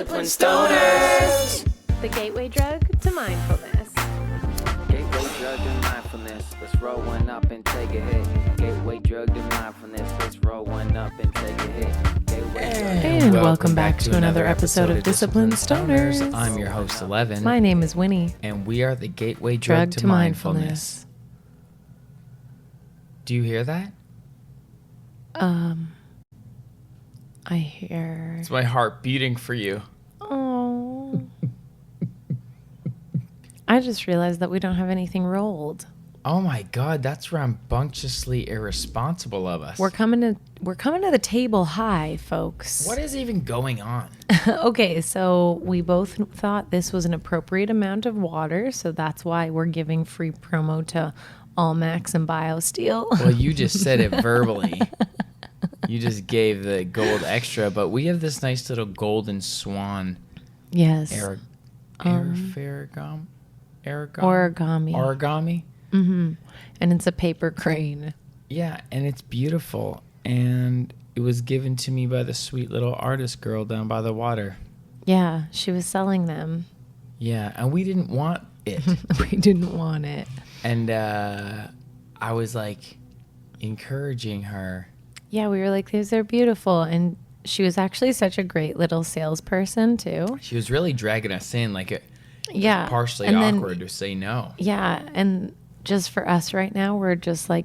Disciplined Stoners. The gateway drug to mindfulness. Gateway drug to mindfulness. Let's roll one up and take a hit. Gateway drug to mindfulness. Let's roll one up and take a hit. And welcome back to another episode of Disciplined Stoners. I'm your host, Ellevan. My name is Winnie. And we are the gateway drug to mindfulness. Do you hear that? I hear... It's my heart beating for you. Oh. I just realized that we don't have anything rolled. Oh my God, that's rambunctiously irresponsible of us. We're coming to the table high, folks. What is even going on? Okay, so we both thought this was an appropriate amount of water, so that's why we're giving free promo to Allmax and BioSteel. Well, you just said it verbally. You just gave the gold extra, but we have this nice little golden swan. Yes. Origami. Mm-hmm. And it's a paper crane. Yeah, and it's beautiful. And it was given to me by the sweet little artist girl down by the water. Yeah, she was selling them. Yeah, and we didn't want it. We didn't want it. And I was like encouraging her. Yeah, we were like, these are beautiful. And she was actually such a great little salesperson, too. She was really dragging us in, like it was partially awkward to say no. Yeah, and just for us right now, we're just like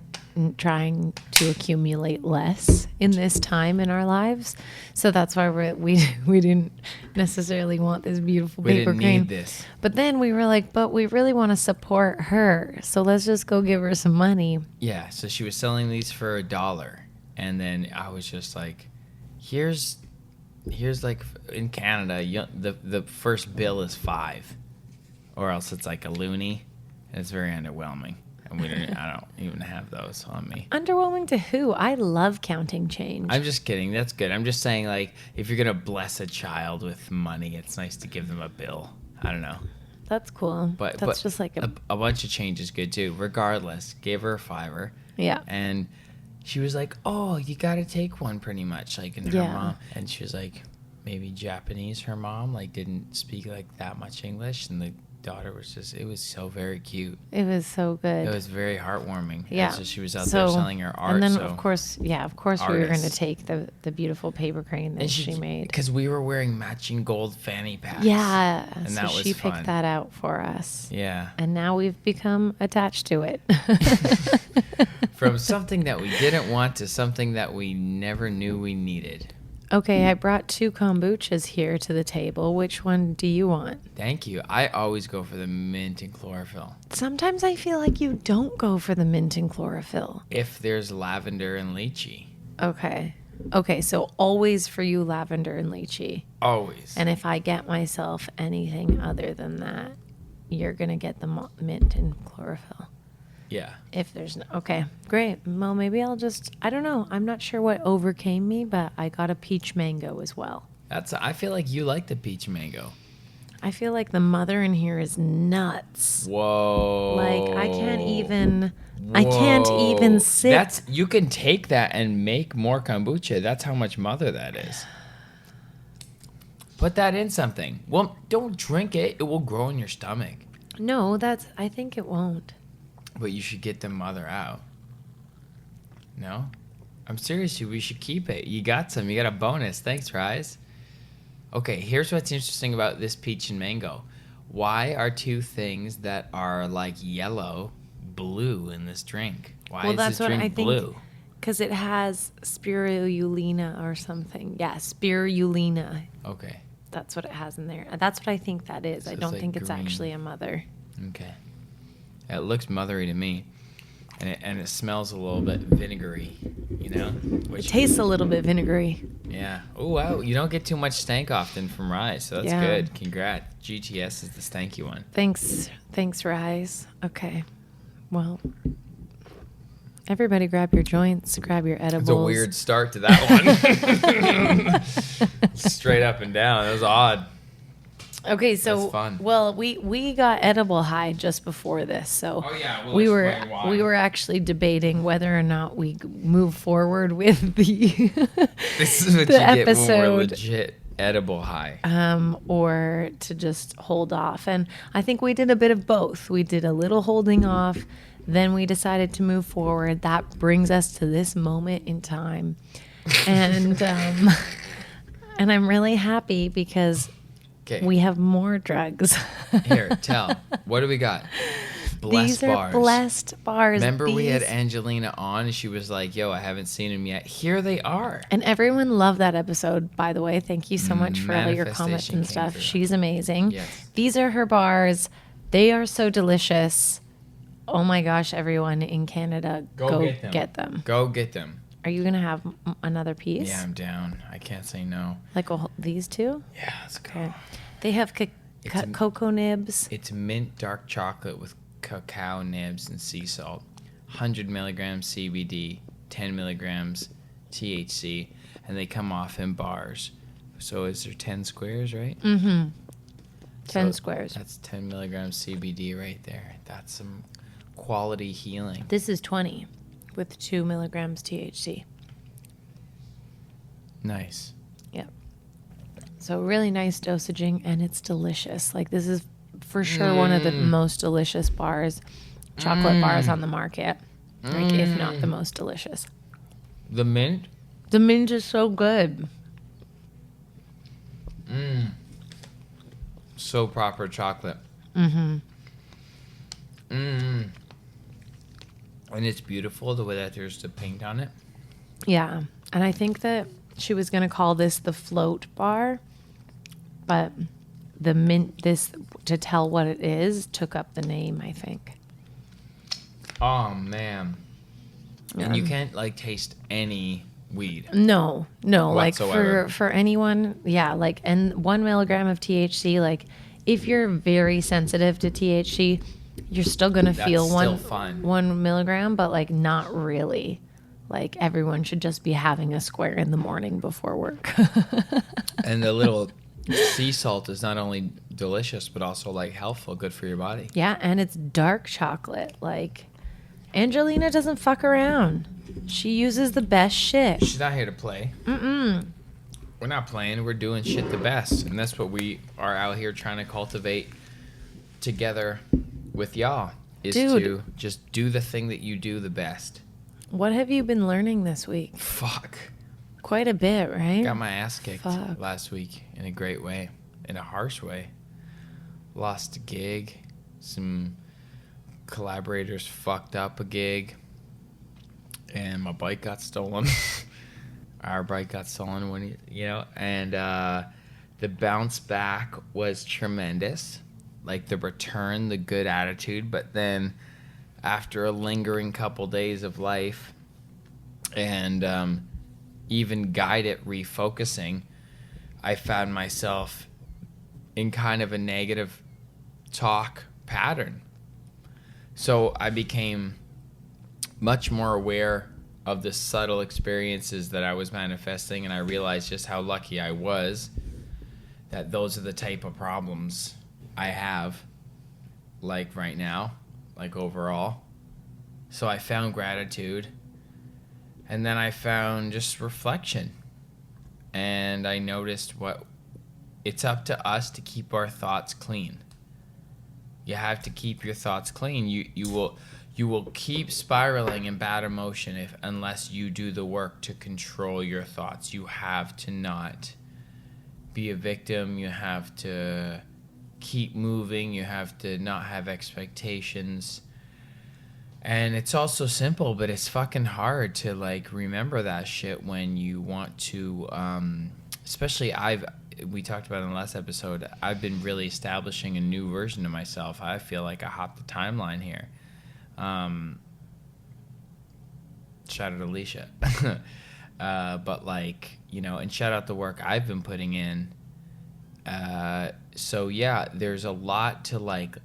trying to accumulate less in this time in our lives. So that's why we didn't necessarily want this beautiful paper crane. We didn't need this. But then we were like, but we really want to support her. So let's just go give her some money. Yeah, so she was selling these for $1. And then I was just like, here's like in Canada, the first bill is $5, or else it's like a loonie, and it's very underwhelming. And I don't even have those on me. Underwhelming to who? I love counting change. I'm just kidding. That's good. I'm just saying, like, if you're gonna bless a child with money, it's nice to give them a bill. I don't know. That's cool. But that's just like a bunch of change is good too. Regardless, gave her a $5. Yeah. And she was like, "Oh, you got to take one," pretty much, like, and her mom. And she was like, maybe Japanese. Her mom like didn't speak like that much English, and the daughter was just. It was so very cute. It was so good. It was very heartwarming. Yeah. And so she was out there selling her art. And then of course we were going to take the beautiful paper crane that she made, because we were wearing matching gold fanny packs. Yeah, and so that was she fun. picked that out for us. Yeah. And now we've become attached to it. From something that we didn't want to something that we never knew we needed. Okay, I brought 2 kombuchas here to the table. Which one do you want? Thank you. I always go for the mint and chlorophyll. Sometimes I feel like you don't go for the mint and chlorophyll. If there's lavender and lychee. Okay, so always for you, lavender and lychee. Always. And if I get myself anything other than that, you're going to get the mint and chlorophyll. Yeah. If there's okay, great. Well, maybe I'll I don't know. I'm not sure what overcame me, but I got a peach mango as well. I feel like you like the peach mango. I feel like the mother in here is nuts. Whoa. Like I can't even sit. You can take that and make more kombucha. That's how much mother that is. Put that in something. Well, don't drink it. It will grow in your stomach. No, I think it won't. But you should get the mother out. No? I'm serious. We should keep it. You got some. You got a bonus. Thanks, Rise. Okay, here's what's interesting about this peach and mango. Why are 2 things that are like yellow blue in this drink? Why is this drink blue? Because it has spirulina or something. Yeah, spirulina. Okay. That's what it has in there. That's what I think that is. So I don't like think it's green. Actually a mother. Okay. It looks mothery to me, and it smells a little bit vinegary, you know? It tastes a little bit vinegary. Yeah. Oh, wow. You don't get too much stank often from Rise, so that's good. Congrats. GTS is the stanky one. Thanks, Rise. Okay. Well, everybody grab your joints, grab your edibles. It's a weird start to that one. Straight up and down. It was odd. Okay, so that's fun. Well, we got edible high just before this, so we were actually debating whether or not we move forward with the this is what the you episode. get when we're legit. edible high. Or to just hold off. And I think we did a bit of both. We did a little holding off, then we decided to move forward. That brings us to this moment in time. And and I'm really happy because we have more drugs. Here, tell. What do we got? Blessed These are bars. blessed bars. Remember we had Angelina on and she was like, yo, I haven't seen him yet. Here they are. And everyone loved that episode, by the way. Thank you so much for all your comments and stuff. through. She's amazing. Yes. These are her bars. They are so delicious. Oh my gosh, everyone in Canada, go get them. Go get them. Are you going to have another piece? Yeah, I'm down. I can't say no. Like these two? Yeah, let's go. Okay. They have cocoa nibs. It's mint dark chocolate with cacao nibs and sea salt. 100 milligrams CBD, 10 milligrams THC, and they come off in bars. So is there 10 squares, right? Mm-hmm. 10 squares. That's 10 milligrams CBD right there. That's some quality healing. This is 20 with 2 milligrams THC. Nice. Yep. So really nice dosaging, and it's delicious. Like, this is for sure one of the most delicious chocolate bars on the market. Like, if not the most delicious. The mint? The mint is so good. So proper chocolate. Mm-hmm. And it's beautiful the way that there's the paint on it. Yeah. And I think that she was going to call this the float bar, but the mint, to tell what it is, took up the name, I think. Oh, man. And you can't, like, taste any weed. No. Whatsoever. Like, for anyone, yeah, like, and 1 milligram of THC, like, if you're very sensitive to THC, you're still going to feel fun. 1 milligram, but, like, not really. Like, everyone should just be having a square in the morning before work. And the little sea salt is not only delicious, but also, like, healthful, good for your body. Yeah, and it's dark chocolate. Like, Angelina doesn't fuck around. She uses the best shit. She's not here to play. Mm-mm. We're not playing. We're doing shit the best. And that's what we are out here trying to cultivate together with y'all, is to just do the thing that you do the best. What have you been learning this week? Fuck. Quite a bit, right? Got my ass kicked Fuck. last week in a great way, in a harsh way. Lost a gig. Some collaborators fucked up a gig. And my bike got stolen. Our bike got stolen when, and the bounce back was tremendous. Like the return, the good attitude, but then after a lingering couple days of life and even guided refocusing, I found myself in kind of a negative talk pattern. So I became much more aware of the subtle experiences that I was manifesting, and I realized just how lucky I was that those are the type of problems I have, like right now, like overall. So I found gratitude, and then I found just reflection, and I noticed it's up to us to keep our thoughts clean. You have to keep your thoughts clean. You will keep spiraling in bad emotion unless you do the work to control your thoughts. You have to not be a victim. You have to keep moving. You have to not have expectations. And it's also simple, but it's fucking hard to like remember that shit when you want to, especially we talked about in the last episode, I've been really establishing a new version of myself. I feel like I hopped the timeline here. Shout out Alicia. But like, and shout out the work I've been putting in. So yeah, there's a lot to like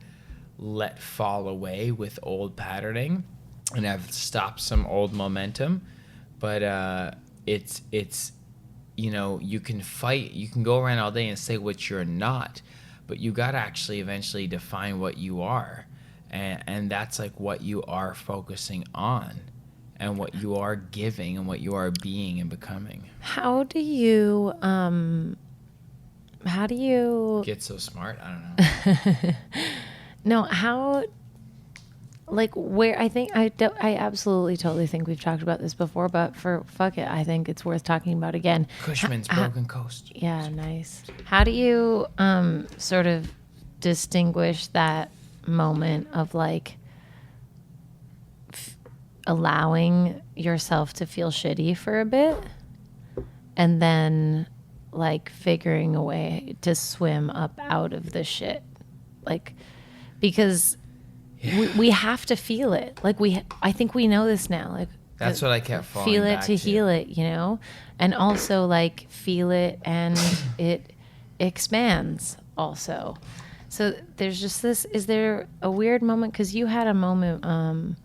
let fall away with old patterning, and I've stopped some old momentum, but it's you can fight, you can go around all day and say what you're not, but you got to actually eventually define what you are, and that's like what you are focusing on and what you are giving and what you are being and becoming. How do you how do you Get so smart? I don't know. no, how, like, where, I absolutely totally think we've talked about this before, but fuck it, I think it's worth talking about again. Cushman's Broken Coast. Yeah, nice. How do you sort of distinguish that moment of like allowing yourself to feel shitty for a bit and then like figuring a way to swim up out of the shit? Like, because we have to feel it. Like I think we know this now. Like, That's what I kept falling feel it back to heal it, you know? And also like feel it and it expands also. So there's just this, is there a weird moment? Because you had a moment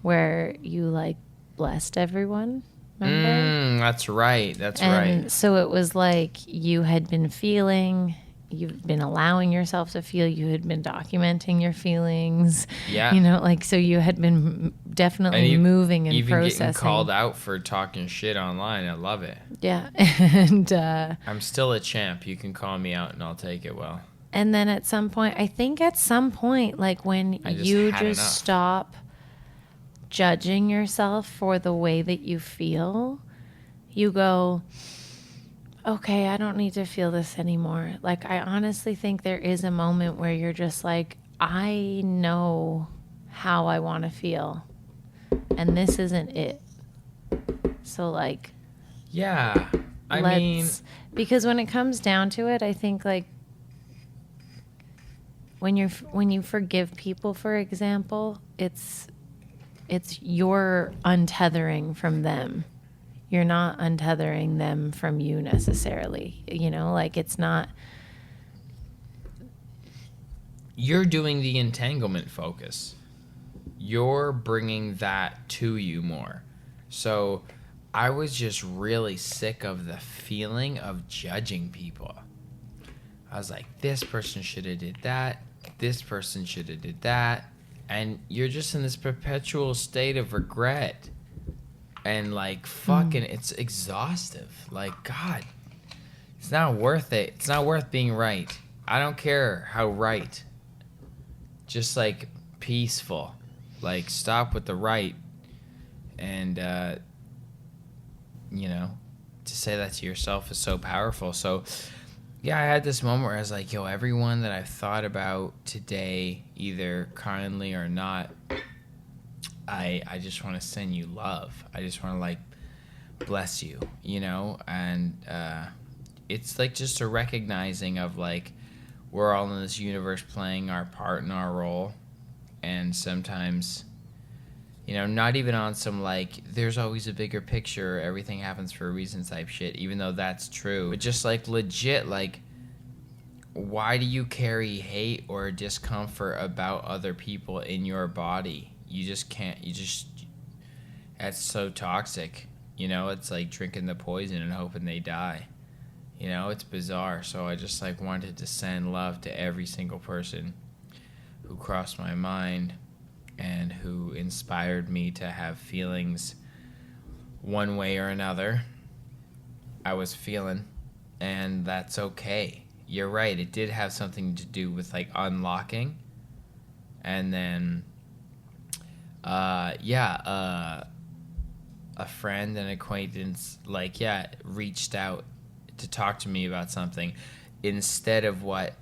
where you like blessed everyone, remember? That's right. That's And right. so it was like you had been feeling, you've been allowing yourself to feel, you had been documenting your feelings. Yeah. You know, like, so you had been definitely moving and even processing. getting called out for talking shit online. I love it. Yeah. And I'm still a champ. You can call me out and I'll take it well. and then at some point, I think at some point, like when you had just enough. stop judging yourself for the way that you feel, you go, okay, I don't need to feel this anymore. Like, I honestly think there is a moment where you're just like, I know how I want to feel, and this isn't it. So, like, Yeah. I mean, because when it comes down to it, I think, like, when you forgive people, for example, it's you're untethering from them. You're not untethering them from you necessarily. You know, like, it's not. you're doing the entanglement focus. You're bringing that to you more. So I was just really sick of the feeling of judging people. I was like, this person should have did that. This person should have did that. And you're just in this perpetual state of regret. And like, fucking, it's exhaustive. Like, God, it's not worth it. It's not worth being right. I don't care how right. Just like peaceful. Like, stop with the right. And, you know, to say that to yourself is so powerful. So, yeah, I had this moment where I was like, yo, everyone that I've thought about today, either kindly or not, I just want to send you love. I just want to, like, bless you, you know? And it's, like, just a recognizing of, like, we're all in this universe playing our part and our role. And sometimes, you know, not even on some, like, there's always a bigger picture, everything happens for a reason type shit, even though that's true. But just, like, legit, like, why do you carry hate or discomfort about other people in your body? You just can't, that's so toxic. You know, it's like drinking the poison and hoping they die. You know, it's bizarre. So I just, like, wanted to send love to every single person who crossed my mind and who inspired me to have feelings one way or another. I was feeling, and that's okay. You're right, it did have something to do with, like, unlocking. And then, a friend, an acquaintance, like, reached out to talk to me about something instead of what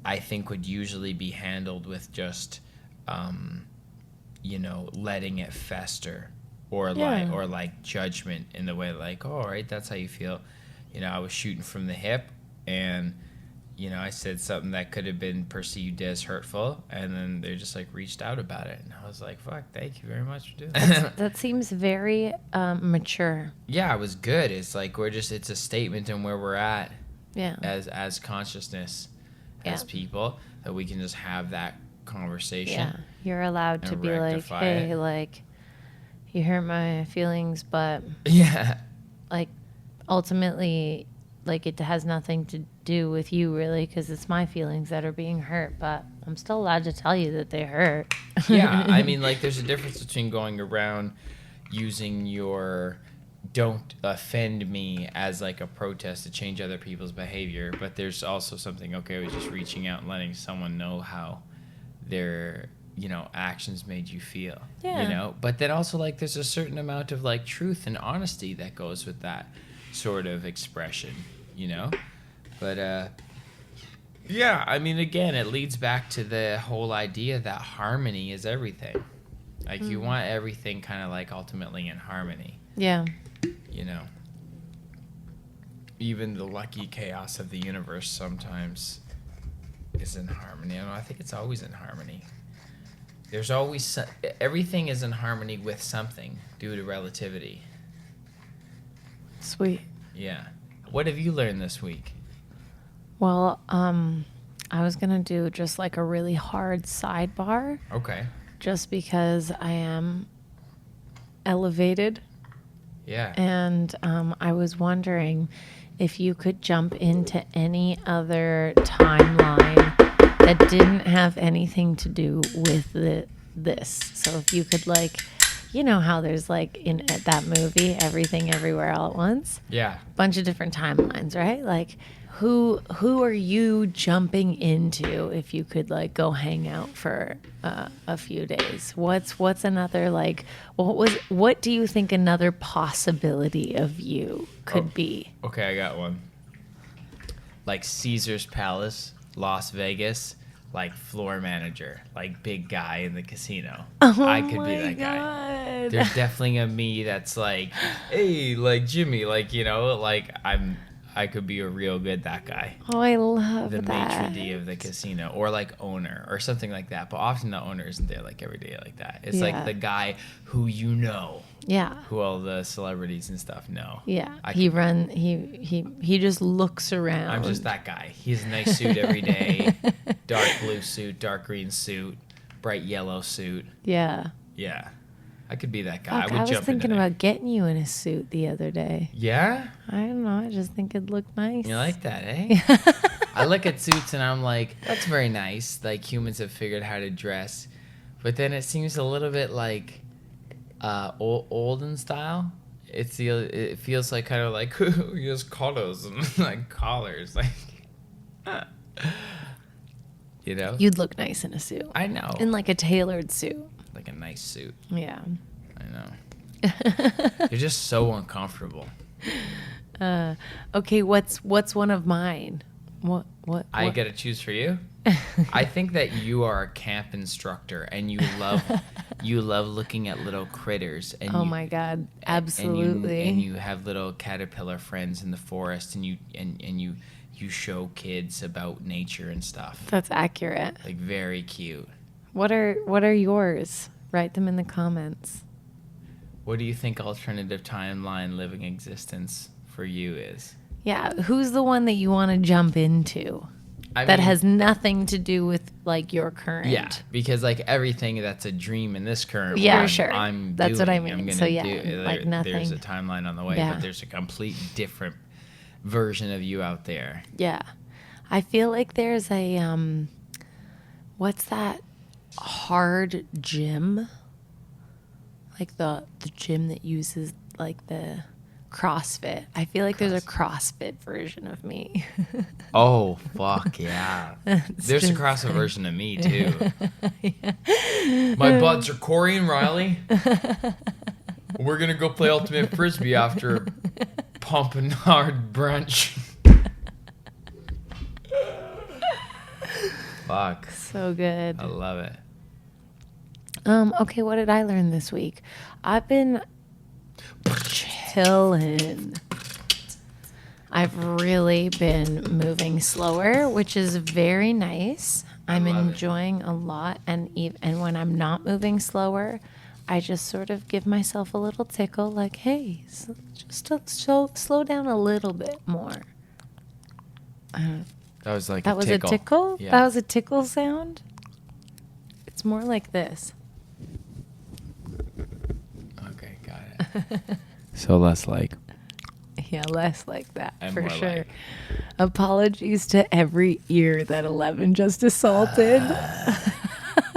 I think would usually be handled with just, you know, letting it fester or like judgment in the way like, oh, all right, that's how you feel. You know, I was shooting from the hip and, you know, I said something that could have been perceived as hurtful, and then they just, like, reached out about it. And I was like, fuck, thank you very much for doing that. That seems very mature. Yeah, it was good. It's like it's a statement in where we're at as consciousness, as people, that we can just have that conversation. Yeah, you're allowed to be like, hey, like, you hurt my feelings, but like, ultimately, like, it has nothing to do with you, really, because it's my feelings that are being hurt, but I'm still allowed to tell you that they hurt. Yeah, I mean, like, there's a difference between going around using your don't offend me as like a protest to change other people's behavior, but there's also something, okay, I was just reaching out and letting someone know how their, you know, actions made you feel. Yeah. You know, but then also like there's a certain amount of like truth and honesty that goes with that sort of expression, you know? But yeah, I mean, again, it leads back to the whole idea that harmony is everything. Like you want everything kind of like ultimately in harmony. Yeah. You know, even the lucky chaos of the universe sometimes is in harmony. I don't know, I think it's always in harmony. There's always everything is in harmony with something due to relativity. Sweet. Yeah. What have you learned this week? Well, I was going to do just like a really hard sidebar. Okay. Just because I am elevated. Yeah. And I was wondering if you could jump into any other timeline that didn't have anything to do with this. So if you could, like, you know how there's like in that movie, Everything Everywhere All at Once? Yeah. Bunch of different timelines, right? Like who are you jumping into if you could like go hang out for a few days? What's another like what do you think another possibility of you could be? Okay, I got one. Like Caesar's Palace, Las Vegas, like floor manager, like big guy in the casino. I could be that guy. There's definitely a me that's like, hey, like Jimmy, like, you know, like I could be a real good that guy. Oh, I love the that. maitre d' of the casino, or like owner or something like that. But often the owner isn't there like every day like that. It's like the guy who you know. Yeah. Who all the celebrities and stuff know. Yeah. He just looks around. I'm just that guy. He has a nice suit every day. Dark blue suit, dark green suit, bright yellow suit. Yeah. Yeah. I could be that guy. Fuck, I would I jump was thinking into about getting you in a suit the other day. Yeah? I don't know. I just think it'd look nice. You like that, eh? I look at suits and I'm like, that's very nice. Like humans have figured how to dress. But then it seems a little bit like olden style. It feels like kind of like use collars and like collars. Like, you know? You'd look nice in a suit. I know. In like a tailored suit. Like a nice suit. Yeah. I know. You're just so uncomfortable. Okay, what's one of mine? What? I gotta choose for you. I think that you are a camp instructor and you love looking at little critters. And oh my God, absolutely. And you have little caterpillar friends in the forest, and you show kids about nature and stuff. That's accurate. Like very cute. What are yours? Write them in the comments. What do you think alternative timeline living existence for you is? Yeah, who's the one that you want to jump into? That mean, has nothing to do with like your current. Yeah, because like everything that's a dream in this current yeah, one, sure. That's what I mean. I'm so yeah, like nothing. There's a timeline on the way, but there's a complete different version of you out there. Yeah, I feel like there's a what's that hard gym? Like the gym that uses like the CrossFit. I feel like there's a CrossFit version of me. Oh, fuck, yeah. There's a CrossFit version of me, too. Yeah. My buds are Corey and Riley. We're going to go play Ultimate Frisbee after pumping hard brunch. Fuck. So good. I love it. Okay, what did I learn this week? I've been chilling. I've really been moving slower, which is very nice. I'm enjoying a lot, and when I'm not moving slower, I just sort of give myself a little tickle, like, hey, just slow down a little bit more. That was like that was a tickle? Yeah. That was a tickle sound? It's more like this. Okay, got it. So less like. Yeah, less like that, and for sure. Like. Apologies to every ear that Ellevan just assaulted.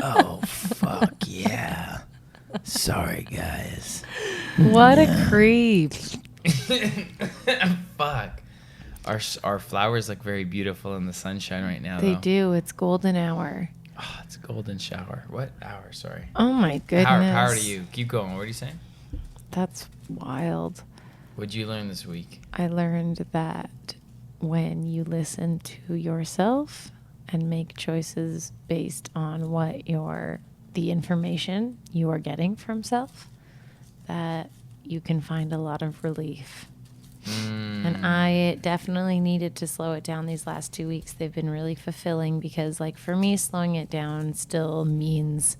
Oh, fuck yeah. Sorry, guys. What a creep. Fuck. Our flowers look very beautiful in the sunshine right now, They though. do. It's golden hour. Oh, it's a golden shower. What hour? Sorry. Oh my goodness. Power to you. Keep going. What are you saying? That's wild. What'd you learn this week? I learned that when you listen to yourself and make choices based on what the information you are getting from self, that you can find a lot of relief. And I definitely needed to slow it down these last 2 weeks. They've been really fulfilling because, like, for me, slowing it down still means,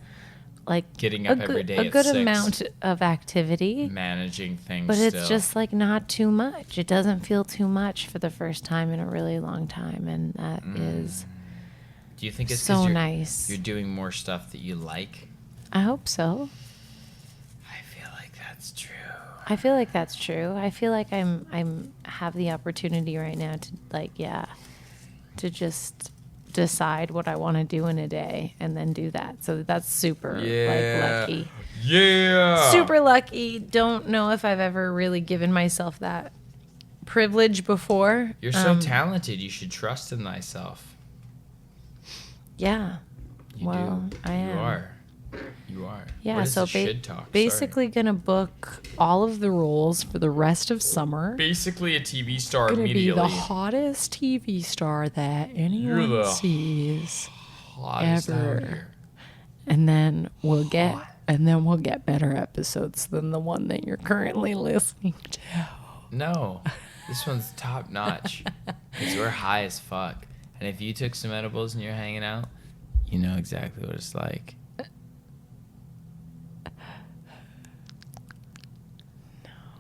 like, Getting up every day a at good 6. amount of activity. Managing things But it's still. just, like, not too much. It doesn't feel too much for the first time in a really long time. And that is Do you think it's so 'cause nice. you're doing more stuff that you like? I hope so. I feel like that's true. I feel like that's true. I feel like I'm have the opportunity right now to, like, to just decide what I want to do in a day and then do that. So that's super like lucky. Yeah. Super lucky. Don't know if I've ever really given myself that privilege before. You're so talented. You should trust in thyself. Yeah. You Well, do. I am. You are. You are. Yeah, What is so the should talk? Sorry. basically gonna book all of the roles for the rest of summer. Basically a TV star Gonna be immediately. the hottest TV star that You're anyone the sees. hottest out ever. here. And then we'll get better episodes than the one that you're currently listening to. No, this one's top notch. Because we're high as fuck. And if you took some edibles and you're hanging out, you know exactly what it's like.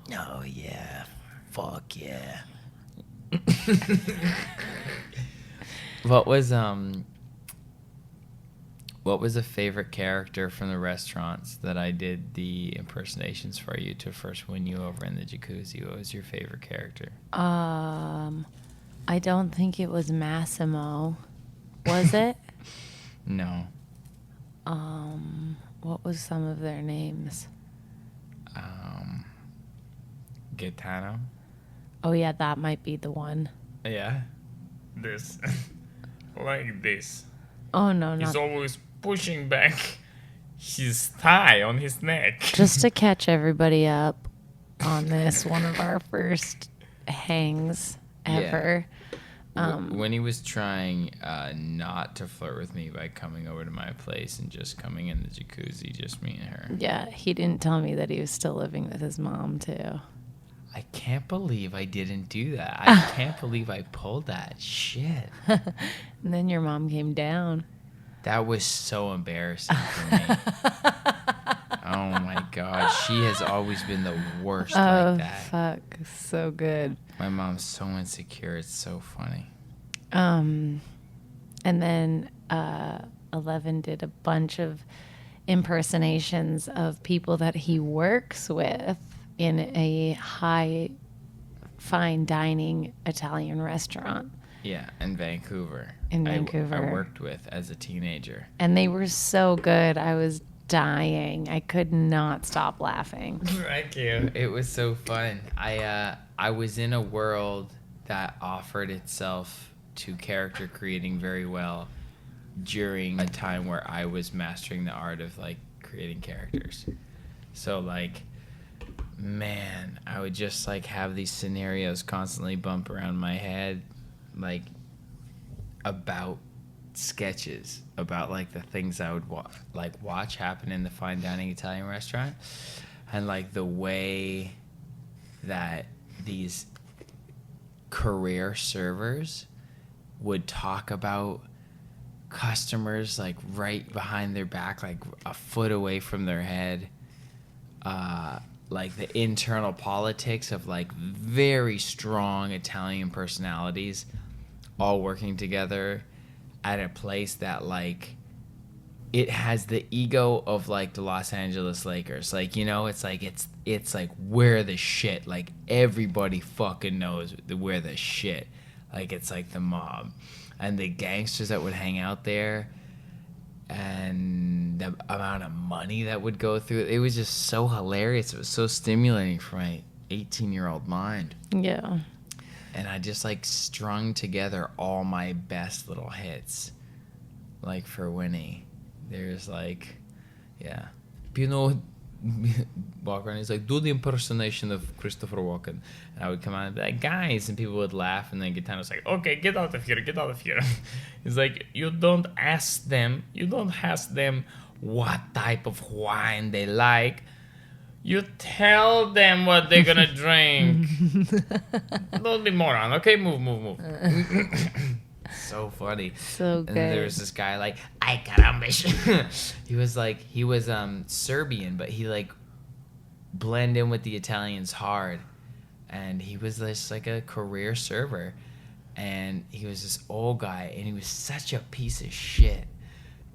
No, yeah. Fuck yeah. What was a favorite character from the restaurants that I did the impersonations for you to first win you over in the jacuzzi? What was your favorite character? I don't think it was Massimo. Was it? No. What was some of their names? Gaetano? Oh yeah, that might be the one. Yeah. This. Like this. Oh no, He's not always pushing back his thigh on his neck. just to catch everybody up on this, one of our first hangs ever. When he was trying not to flirt with me by coming over to my place and just coming in the jacuzzi, just me and her. Yeah, he didn't tell me that he was still living with his mom too. I can't believe I didn't do that. I can't believe I pulled that shit. And then your mom came down. That was so embarrassing for me. Oh my god, she has always been the worst Oh like that. fuck, so good. My mom's so insecure. It's so funny. And then Ellevan did a bunch of impersonations of people that he works with in a high fine dining Italian restaurant. Yeah, in Vancouver. In I Vancouver. worked with as a teenager. And they were so good. I was dying. I could not stop laughing. Thank you. It was so fun. I was in a world that offered itself to character creating very well during a time where I was mastering the art of like creating characters. So like, man, I would just like have these scenarios constantly bump around my head, like about sketches about like the things I would watch happen in the fine dining Italian restaurant, and like the way that these career servers would talk about customers like right behind their back, like a foot away from their head, like the internal politics of like very strong Italian personalities all working together at a place that like it has the ego of like the Los Angeles Lakers. Like, you know, it's like we're the shit. Like everybody fucking knows we're the shit. Like it's like the mob and the gangsters that would hang out there, and the amount of money that would go through it was just so hilarious. It was so stimulating for my 18-year-old mind. Yeah. And I just like strung together all my best little hits, like for Winnie. There's like, yeah, you know, walk around. He's like, do the impersonation of Christopher Walken, and I would come out and be like, guys, and people would laugh, and then Gaetano was like, okay, get out of here, get out of here. He's like, you don't ask them what type of wine they like. You tell them what they're gonna drink. Don't be moron, okay? Move. So funny. So good. And there was this guy like, ay carambish. he was Serbian, but he like blend in with the Italians hard. And he was just like a career server. And he was this old guy, and he was such a piece of shit.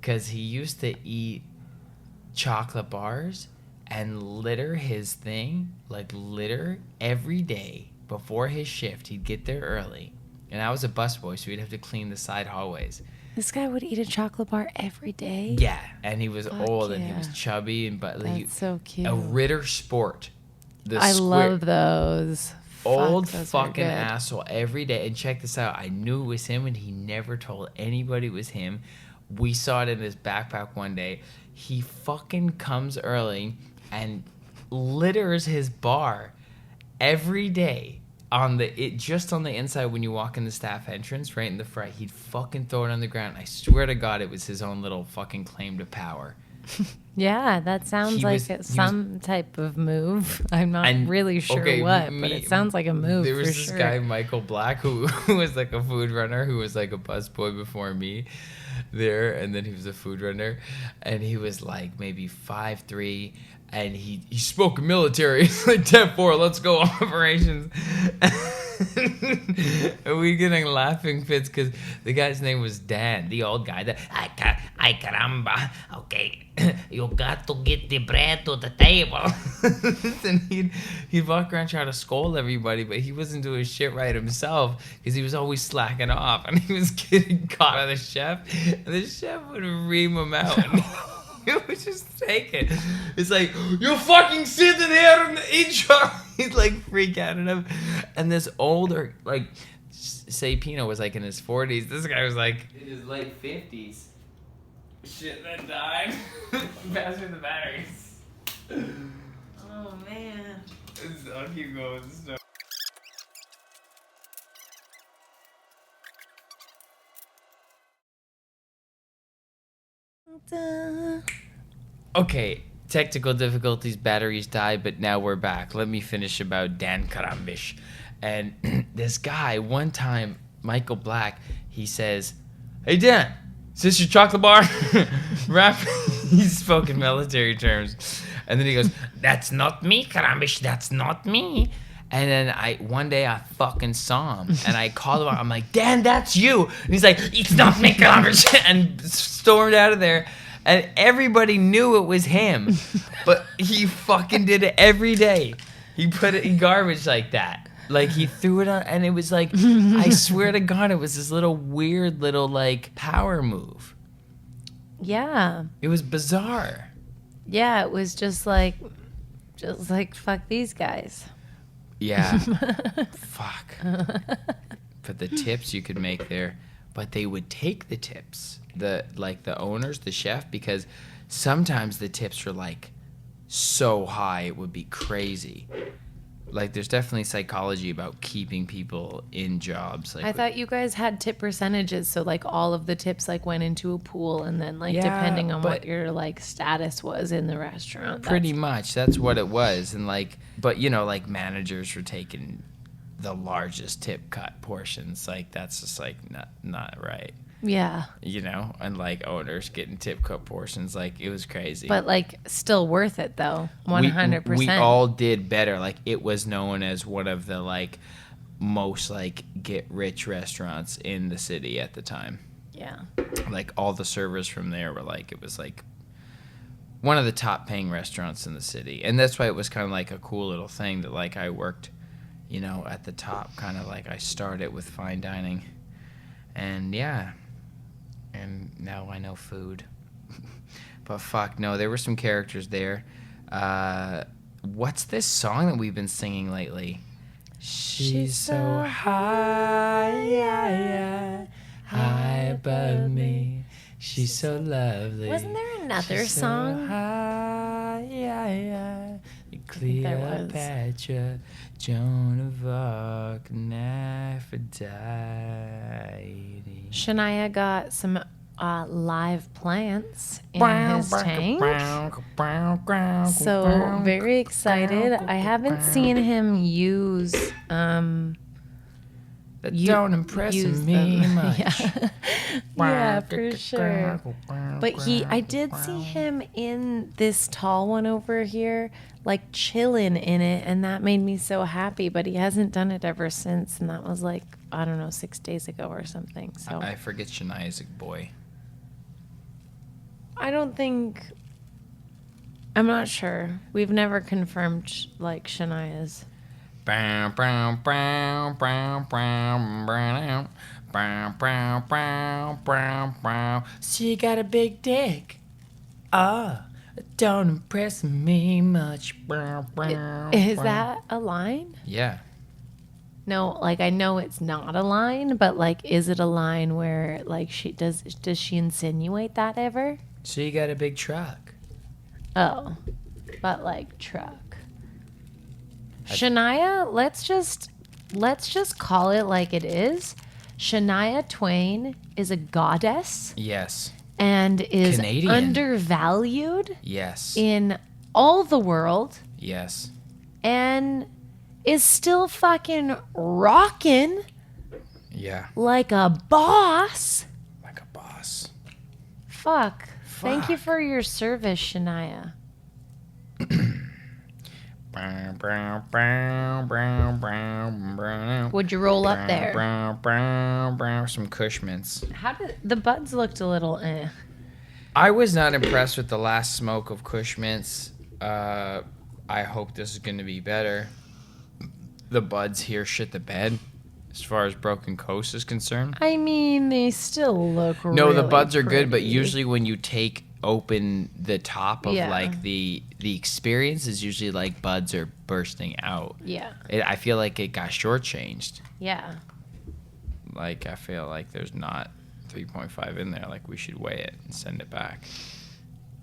Because he used to eat chocolate bars and litter his thing, like litter every day before his shift. He'd get there early. And I was a busboy, so we'd have to clean the side hallways. This guy would eat a chocolate bar every day? Yeah, and he was Fuck old, yeah. and he was chubby, and That's so cute. A Ritter Sport. I love those. Old Fuck, those are fucking good. asshole every day. And check this out. I knew it was him, and he never told anybody it was him. We saw it in his backpack one day. He fucking comes early and litters his bar every day just on the inside when you walk in the staff entrance, right in the front. He'd fucking throw it on the ground. I swear to God, it was his own little fucking claim to power. Yeah, that sounds some type of move. I'm not really sure but it sounds like a move. There was for this sure. guy, Michael Black, who was like a food runner, who was like a busboy before me there, and then he was a food runner, and he was like maybe 5'3", and he spoke military. He's like 10-4, let's go operations. And we getting laughing fits because the guy's name was Dan, the old guy. Ay caramba, okay, you got to get the bread to the table. And he'd walk around trying to scold everybody, but he wasn't doing shit right himself because he was always slacking off, and he was getting caught by the chef, and the chef would ream him out. And it was just taken. It's like, you fucking sitting here and eat your... He'd like freak out at him. And this older, like, say Pino was like in his 40s. This guy was like in his late 50s. Shit, that died. Pass me the batteries. Oh, man. I'll keep going. Okay, technical difficulties, batteries died, but now we're back. Let me finish about Dan Karambish. And this guy, one time, Michael Black, he says, hey Dan, is this your chocolate bar? Rap. He spoke in military terms. And then he goes, that's not me, Karambish, that's not me. And then one day I fucking saw him, and I called him out. I'm like, Dan, that's you. And he's like, it's not me, Karambish, and stormed out of there. And everybody knew it was him, but he fucking did it every day. He put it in garbage like that. Like, he threw it on, and it was like, I swear to God, it was this little weird little, like, power move. Yeah. It was bizarre. Yeah, it was just like, fuck these guys. Yeah. Fuck. But the tips you could make there, but they would take the tips. The owners, the chef, because sometimes the tips were like so high it would be crazy. Like, there's definitely psychology about keeping people in jobs. Like, I thought you guys had tip percentages, so like all of the tips like went into a pool, and then like depending on what your like status was in the restaurant. Pretty much, that's what it was. And like, but you know, like managers were taking the largest tip cut portions. Like, that's just like not right. Yeah. You know, and like owners getting tip cut portions, like it was crazy. But like still worth it though, 100%. We all did better. Like, it was known as one of the like most like get rich restaurants in the city at the time. Yeah. Like, all the servers from there were like, it was like one of the top paying restaurants in the city. And that's why it was kind of like a cool little thing that like I worked, you know, at the top, kind of like I started with fine dining. And yeah. And now I know food. But fuck, no, there were some characters there. What's this song that we've been singing lately? She's so high, high above me. She's so lovely. Wasn't there another She's song? So high, Cleopatra, Joan of Arc, and Aphrodite. Shania got some live plants in his tank. So very excited. I haven't seen him use That don't impress me them. much. Yeah, for sure. But I did see him in this tall one over here, like chilling in it, and that made me so happy. But he hasn't done it ever since, and that was like, I don't know, 6 days ago or something. So I forget Shania's a boy. I don't think. I'm not sure. We've never confirmed like Shania's. Brown, brown, brown, brown, brown, brown, brown, brown, brown, brown, brown. She got a big dick. Don't impress me much. Brown, brown. Is brown. that a line? Yeah. No, like I know it's not a line, but like, is it a line where like does she insinuate that ever? She got a big truck. Oh, but like truck. Shania, let's just call it like it is. Shania Twain is a goddess Yes. and is Canadian. undervalued Yes. in all the world Yes. and is still fucking rocking Yeah. like a boss. Like a boss. Fuck. Thank you Fuck. for your service, Shania. Brown, brown, brown, brown, brown, brown. Would you roll up there? Brown, brown, brown. Some Cushmans. How did the buds looked a little eh. I was not impressed with the last smoke of Kush Mints. I hope this is going to be better. The buds here shit the bed as far as Broken Coast is concerned. I mean, they still look No, the really buds are good, but pretty. usually when you take open the top of Yeah. like the experience is usually like buds are bursting out. Yeah. I feel like it got shortchanged. Yeah. Like I feel like there's not 3.5 in there. Like we should weigh it and send it back.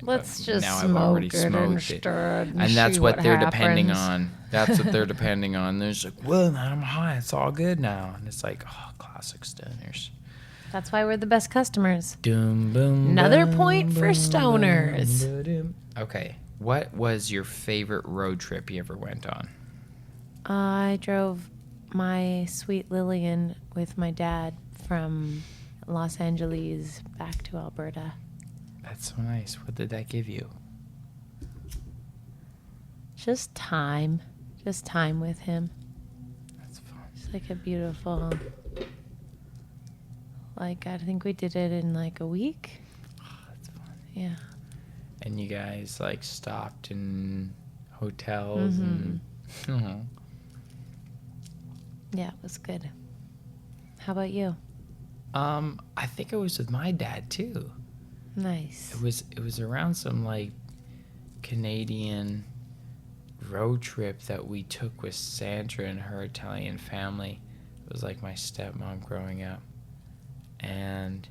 Let's But just now I've smoke already it and smoked it. stir it and And that's see what they're depending happens. on. That's what they're depending on. They're just like, well, man, I'm high. It's all good now. And it's like, oh, classic stoners. That's why we're the best customers. Doom, boom, Another boom, point for boom, stoners. boom, ba-doom. Okay. What was your favorite road trip you ever went on? I drove my sweet Lillian with my dad from Los Angeles back to Alberta. That's so nice. What did that give you? Just time with him. That's fun. It's like a beautiful, like, I think we did it in like a week. That's fun. Yeah. And you guys like stopped in hotels and Yeah, it was good. How about you? I think it was with my dad too. Nice. It was around some like Canadian road trip that we took with Sandra and her Italian family. It was like my stepmom growing up. And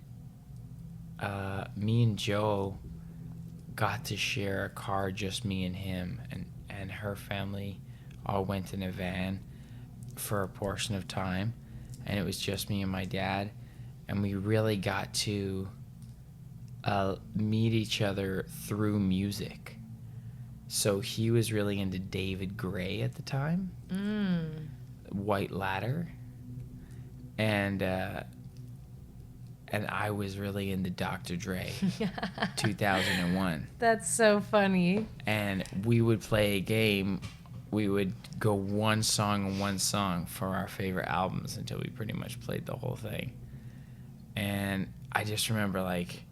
me and Joe got to share a car, just me and him, and her family all went in a van for a portion of time, and it was just me and my dad, and we really got to meet each other through music. So he was really into David Gray at the time, White Ladder, and I was really into Dr. Dre, 2001. That's so funny. And we would play a game. We would go one song for our favorite albums until we pretty much played the whole thing. And I just remember like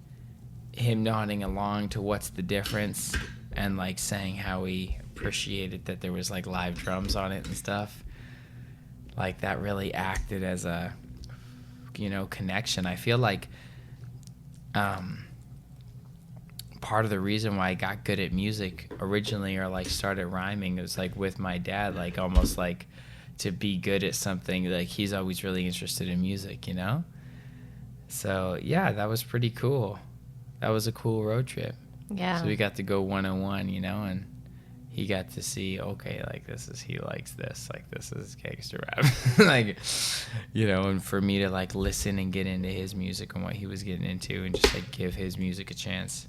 him nodding along to What's the Difference and like saying how he appreciated that there was like live drums on it and stuff. Like that really acted as a, connection. I feel like part of the reason why I got good at music originally, or like started rhyming, it was like with my dad, like almost like to be good at something. Like he's always really interested in music, you know? So yeah, that was pretty cool. That was a cool road trip. Yeah. So we got to go 101, you know, and he got to see, okay, like he likes this, like this is gangster rap. Like, you know, and for me to like listen and get into his music and what he was getting into and just like give his music a chance.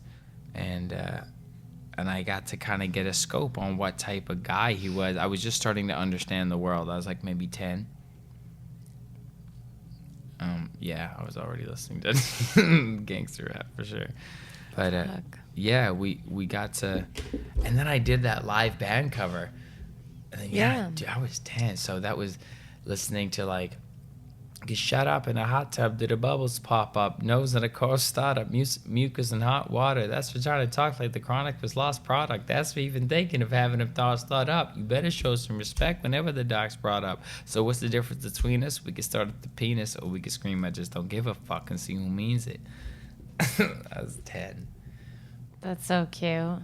And I got to kind of get a scope on what type of guy he was. I was just starting to understand the world. I was like maybe 10. Yeah, I was already listening to gangster rap for sure. But yeah, we got to, and then I did that live band cover. And then, yeah, dude, I was 10, so that was listening to like, get shut up in a hot tub, did the bubbles pop up, nose in a car startup, mucus and hot water. That's for trying to talk like the chronic was lost product. That's for even thinking of having them thoughts thought up. You better show some respect whenever the doc's brought up. So what's the difference between us? We can start at the penis, or we can scream, I just don't give a fuck, and see who means it. I was 10. That's so cute.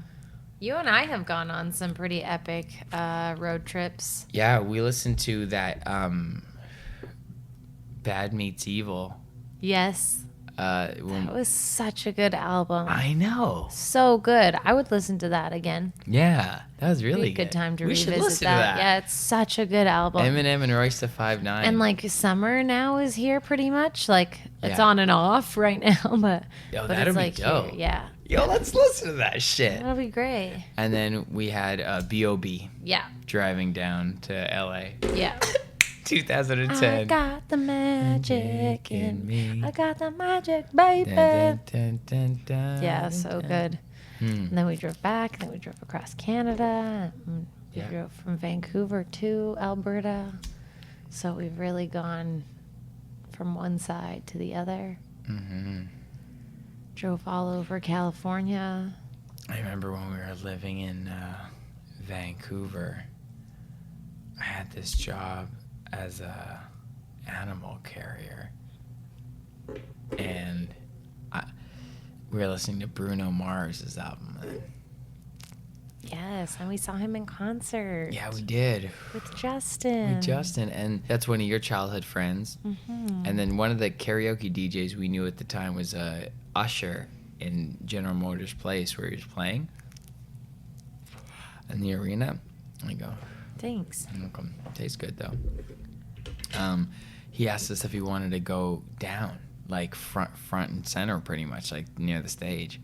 You and I have gone on some pretty epic road trips. Yeah, we listened to that Bad Meets Evil. Yes. That was such a good album. I know. So good. I would listen to that again. Yeah, that was really good time to we revisit should listen that. to that. Yeah, it's such a good album. Eminem and Royce the 5'9". And like summer now is here pretty much. Like it's Yeah. on and off right now, but Yo, but that'd it's be like dope. here. Yeah. Yo, let's listen to that shit. That'll be great. And then we had B.O.B. Yeah. driving down to L.A. Yeah. 2010. I got the magic in me. I got the magic, baby. Dun, dun, dun, dun, Yeah, so dun. good. And then we drove back. Then we drove across Canada. And we Yeah. drove from Vancouver to Alberta. So we've really gone from one side to the other. Mm-hmm. Drove all over California. I remember when we were living in Vancouver, I had this job as a animal carrier, and we were listening to Bruno Mars's album. And Yes, and we saw him in concert. yeah, we did. With Justin. And that's one of your childhood friends. Mm-hmm. And then one of the karaoke DJs we knew at the time was Usher in General Motors Place, where he was playing in the arena. I go, Thanks. you're welcome. Tastes good though. He asked us if he wanted to go down, like front and center, pretty much, like near the stage.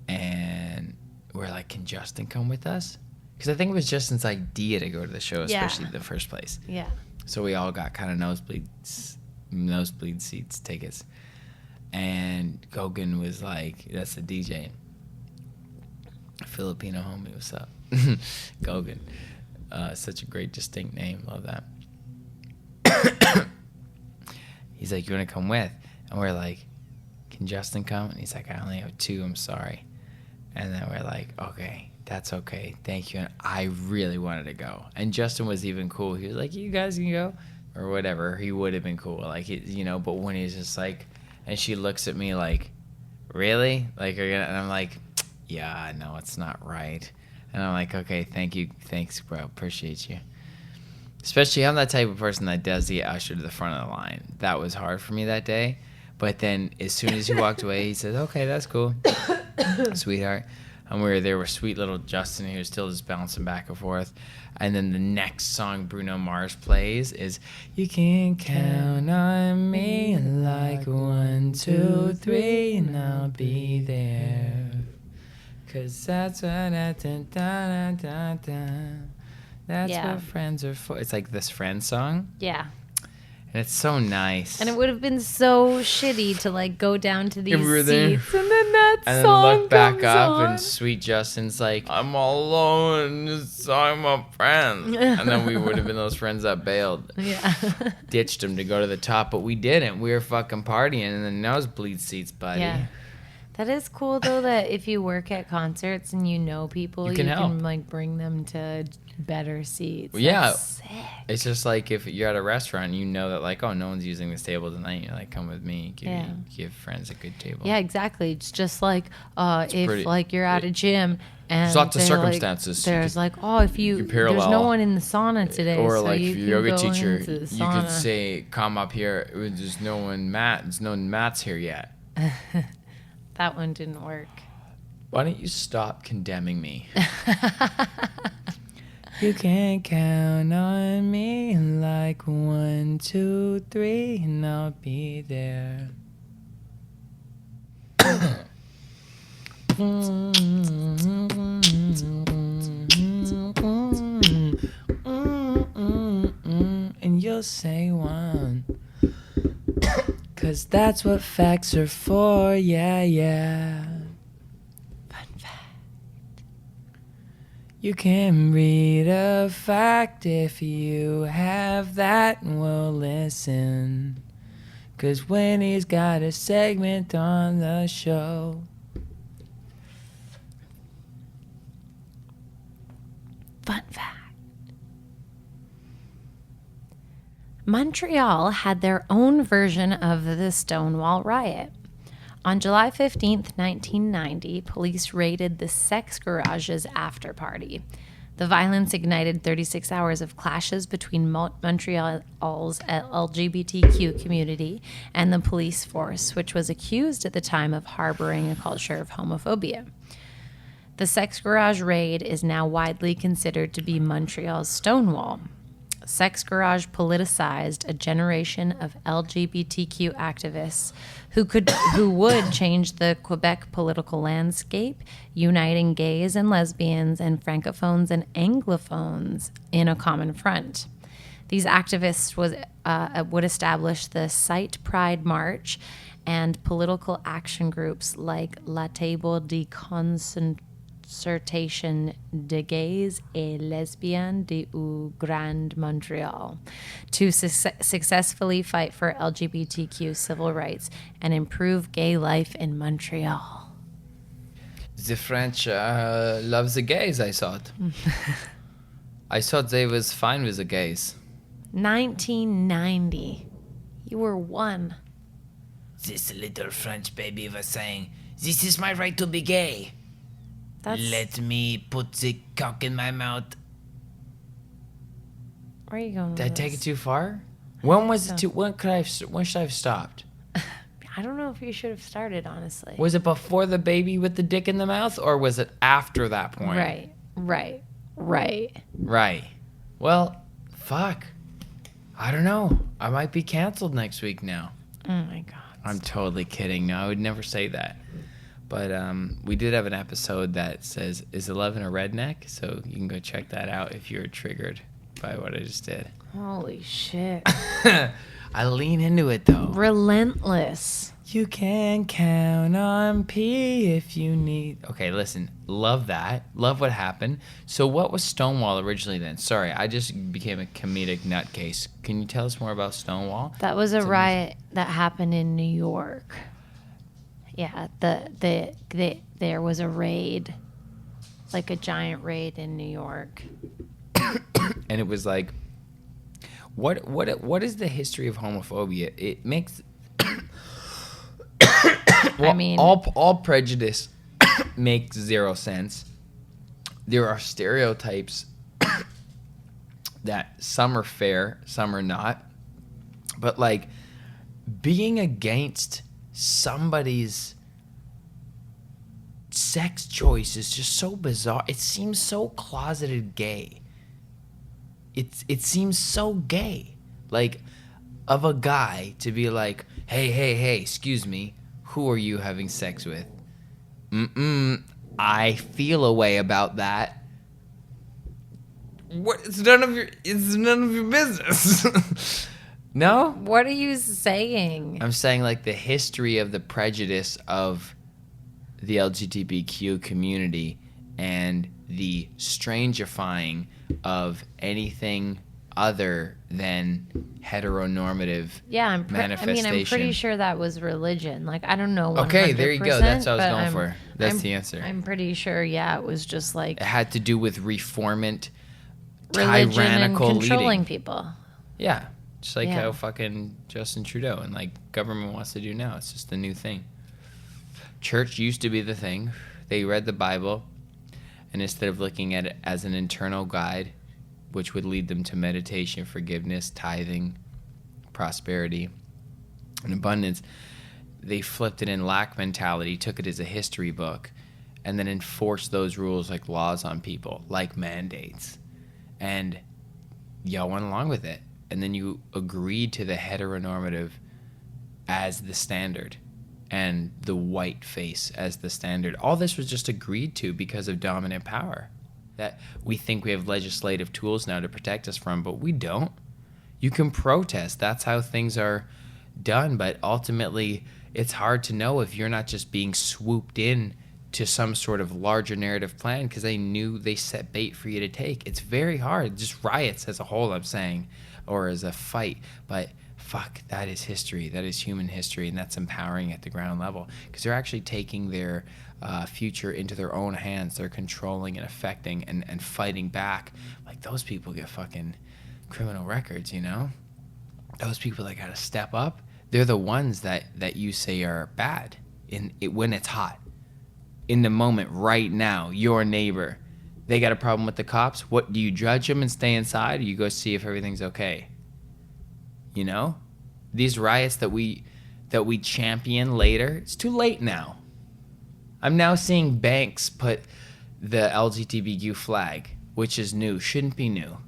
And we're like, can Justin come with us? Because I think it was Justin's idea to go to the show, especially the first place. Yeah. So we all got kind of nosebleed seats, tickets. And Gogan was like, that's the DJ. Filipino homie, what's up? Gogan. Such a great, distinct name. Love that. He's like, you want to come with? And we're like, can Justin come? And he's like, I only have 2, I'm sorry. And then we're like, okay, that's okay. Thank you. And I really wanted to go. And Justin was even cool. He was like, you guys can go? Or whatever. He would have been cool. Like, you know, but when he's just like, and she looks at me like, really? Like, are you gonna? And I'm like, yeah, no, it's not right. And I'm like, okay, thank you. Thanks, bro. Appreciate you. Especially, I'm that type of person that does get ushered to the front of the line. That was hard for me that day. But then as soon as he walked away, he says, okay, that's cool. Sweetheart. And we were there with sweet little Justin, who was still just bouncing back and forth. And then the next song Bruno Mars plays is, you can count on me like 1, 2, 3, and I'll be there. 'Cause that's what that's what friends are for. It's like this friend song. Yeah. And it's so nice. And it would have been so shitty to like go down to these And we were there. seats and then that And then song look back comes up on. and sweet Justin's like, I'm all alone, just talking about friends. And then we would have been those friends that bailed. Yeah. Ditched him to go to the top, but we didn't. We were fucking partying in the nosebleed seats, buddy. Yeah. That is cool though. That if you work at concerts and you know people, You can help. like bring them to better seats. Well, yeah. That's sick. It's just like if you're at a restaurant, you know that like, oh, no one's using this table tonight. You're like, come with me. Give friends a good table. Yeah, exactly. It's just like if pretty- like you're at a gym and There's lots of they're, like, circumstances you there's could- like, oh, if you you could there's no parallel. one in the sauna today, Or so like you if can you're a yoga go teacher, into the you sauna. could say, come up here. There's no mats here yet. That one didn't work. Why don't you stop condemning me? You can count on me like 1, 2, 3, and I'll be there. And you'll say 1. 'Cause that's what facts are for, yeah. Fun fact. You can read a fact if you have that and will listen. 'Cause Winnie's got a segment on the show. Fun fact. Montreal had their own version of the Stonewall riot. On July 15th, 1990, police raided the Sex Garage's after party. The violence ignited 36 hours of clashes between Montreal's LGBTQ community and the police force, which was accused at the time of harboring a culture of homophobia. The Sex Garage raid is now widely considered to be Montreal's Stonewall. Sex Garage politicized a generation of LGBTQ activists who would change the Quebec political landscape, uniting gays and lesbians and francophones and anglophones in a common front. These activists would establish the Site Pride March and political action groups like La Table de Concertation de Gays et Lesbiennes du Grand Montréal to successfully fight for LGBTQ civil rights and improve gay life in Montreal. The French loves the gays, I thought. I thought they was fine with the gays. 1990. You were 1. This little French baby was saying, this is my right to be gay. Let me put the cock in my mouth. Where are you going with Did I take it this? too far? When was it too? When should I have stopped? I don't know if you should have started, honestly. Was it before the baby with the dick in the mouth, or was it after that point? Right. Right. Well, fuck. I don't know. I might be canceled next week now. Oh my God. I'm totally kidding. No, I would never say that. But we did have an episode that says, is Ellevan a redneck? So you can go check that out if you're triggered by what I just did. Holy shit. I lean into it, though. Relentless. You can count on P if you need... Okay, listen. Love that. Love what happened. So what was Stonewall originally then? Sorry, I just became a comedic nutcase. Can you tell us more about Stonewall? That was a riot that happened in New York. Yeah, there was a raid, like a giant raid in New York. And it was like, what is the history of homophobia? It makes... well, I mean... all prejudice makes zero sense. There are stereotypes that some are fair, some are not. But, like, being against somebody's sex choice is just so bizarre. It seems so closeted gay. It seems so gay. Like, of a guy to be like, hey, excuse me, who are you having sex with? I feel a way about that. What? It's none of your business. No? What are you saying? I'm saying, like, the history of the prejudice of the LGBTQ community and the strangifying of anything other than heteronormative manifestation. I'm pretty sure that was religion. Like, I don't know 100%. Okay, there you go. That's what I was going for. That's I'm, the answer. I'm pretty sure, it was just like it had to do with reformant, religion tyrannical and controlling leading. people. Yeah, just like Yeah. how fucking Justin Trudeau and like government wants to do now. It's just the new thing. Church used to be the thing. They read the Bible, and instead of looking at it as an internal guide, which would lead them to meditation, forgiveness, tithing, prosperity, and abundance, they flipped it in lack mentality, took it as a history book, and then enforced those rules like laws on people, like mandates. And y'all went along with it. And then you agreed to the heteronormative as the standard and the white face as the standard. All this was just agreed to because of dominant power that we think we have legislative tools now to protect us from, but we don't. You can protest. That's how things are done. But ultimately, it's hard to know if you're not just being swooped in to some sort of larger narrative plan because they knew they set bait for you to take. It's very hard. Just riots as a whole, I'm saying, or as a fight. But fuck, that is history. That is human history, and that's empowering at the ground level because they're actually taking their future into their own hands. They're controlling and affecting and fighting back. Like, those people get fucking criminal records, you know? Those people that got to step up, they're the ones that you say are bad when it's hot. In the moment, right now, your neighbor, they got a problem with the cops. What, do you judge them and stay inside, or you go see if everything's okay? You know? These riots that we champion later, it's too late now. I'm now seeing banks put the LGBTQ flag, which is new, shouldn't be new.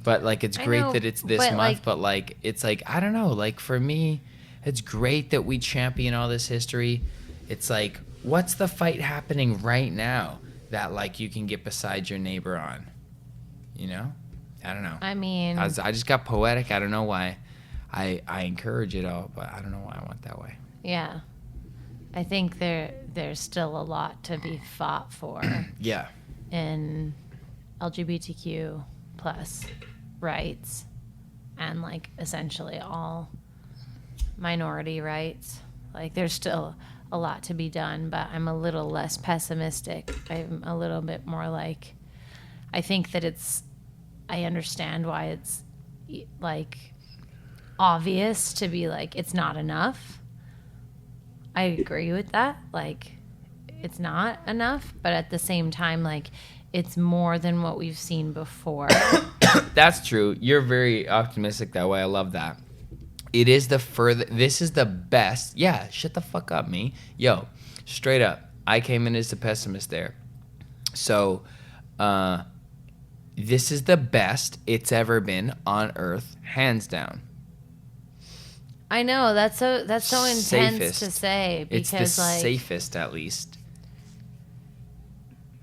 But like, it's great that it's this month, but like, it's like, I don't know, like, for me, it's great that we champion all this history. It's like, what's the fight happening right now that like you can get beside your neighbor on? You know? I don't know. I mean, I just got poetic. I don't know why. I encourage it all, but I don't know why I went that way. yeah. I think there's still a lot to be fought for. Yeah. In LGBTQ plus rights and like essentially all minority rights. Like, there's still a lot to be done, but I'm a little less pessimistic. I'm a little bit more like, I think that I understand why it's like obvious to be like, it's not enough. I agree with that. Like, it's not enough, but at the same time, like, it's more than what we've seen before. That's true. You're very optimistic that way. I love that. It is this is the best. Yeah, shut the fuck up, me. Yo, straight up. I came in as the pessimist there. So, this is the best it's ever been on Earth, hands down. I know, that's so intense Safest. to say, because It's the like, safest, at least.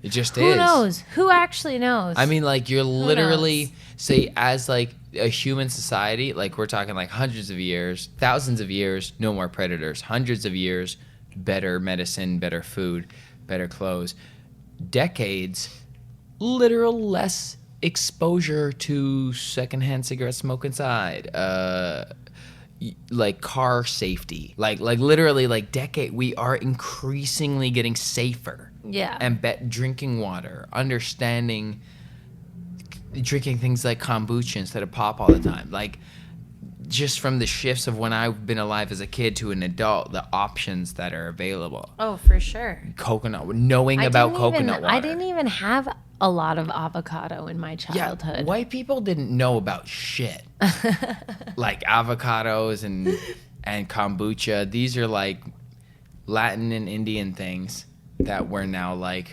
It just who is. knows? Who actually knows? I mean, like, you're literally, say, as like a human society, like, we're talking like hundreds of years, thousands of years, no more predators, hundreds of years, better medicine, better food, better clothes, decades, literal less exposure to secondhand cigarette smoke inside, like car safety, like literally, like, we are increasingly getting safer. Yeah. And drinking water, understanding, drinking things like kombucha instead of pop all the time. Like, just from the shifts of when I've been alive as a kid to an adult, the options that are available. Oh, for sure. Coconut, knowing about coconut water. I didn't even have a lot of avocado in my childhood. Yeah, white people didn't know about shit. Like avocados and kombucha. These are like Latin and Indian things that we're now like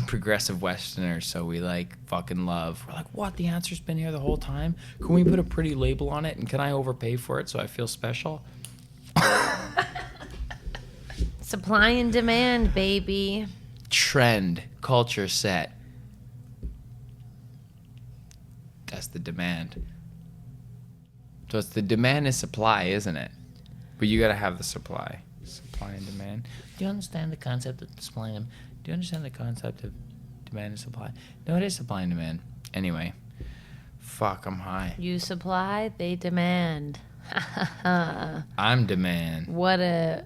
progressive Westerners, so we like fucking love. We're like, what? The answer's been here the whole time? Can we put a pretty label on it, and can I overpay for it so I feel special? Supply and demand, baby. Trend, culture set. That's the demand. So it's the demand and supply, isn't it? But you gotta have the supply. Supply and demand. Do you understand the concept of supply and demand? Do you understand the concept of demand and supply? No, it is supply and demand. Anyway, Fuck, I'm high. You supply, they demand. I'm demand. What a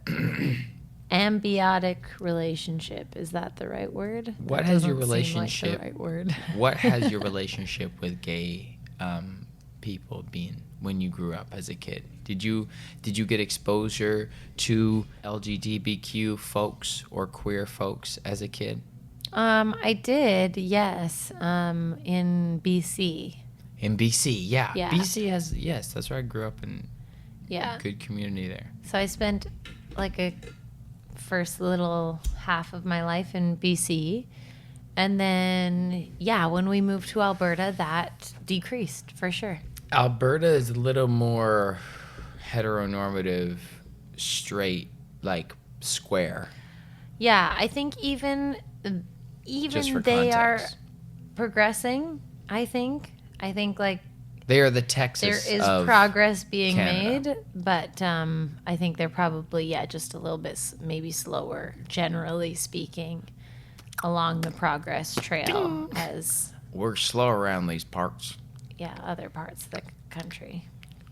ambiotic relationship. Is that the right word? What That has your doesn't seem relationship? like the right word. What has your relationship with gay people been when you grew up as a kid? Did you get exposure to LGBTQ folks or queer folks as a kid? I did, yes. In BC. In BC, yeah. Yeah. BC has, yes, that's where I grew up in. Yeah. Good community there. So I spent like a first little half of my life in BC. And then, yeah, when we moved to Alberta, that decreased for sure. Alberta is a little more heteronormative, straight, like square. Yeah, I think even Just for they are context. progressing, I think like They are the Texas there is of progress being Canada. made, but I think they're probably, just a little bit maybe slower, generally speaking, along the progress trail as, We're slow around these parts. other parts of the country.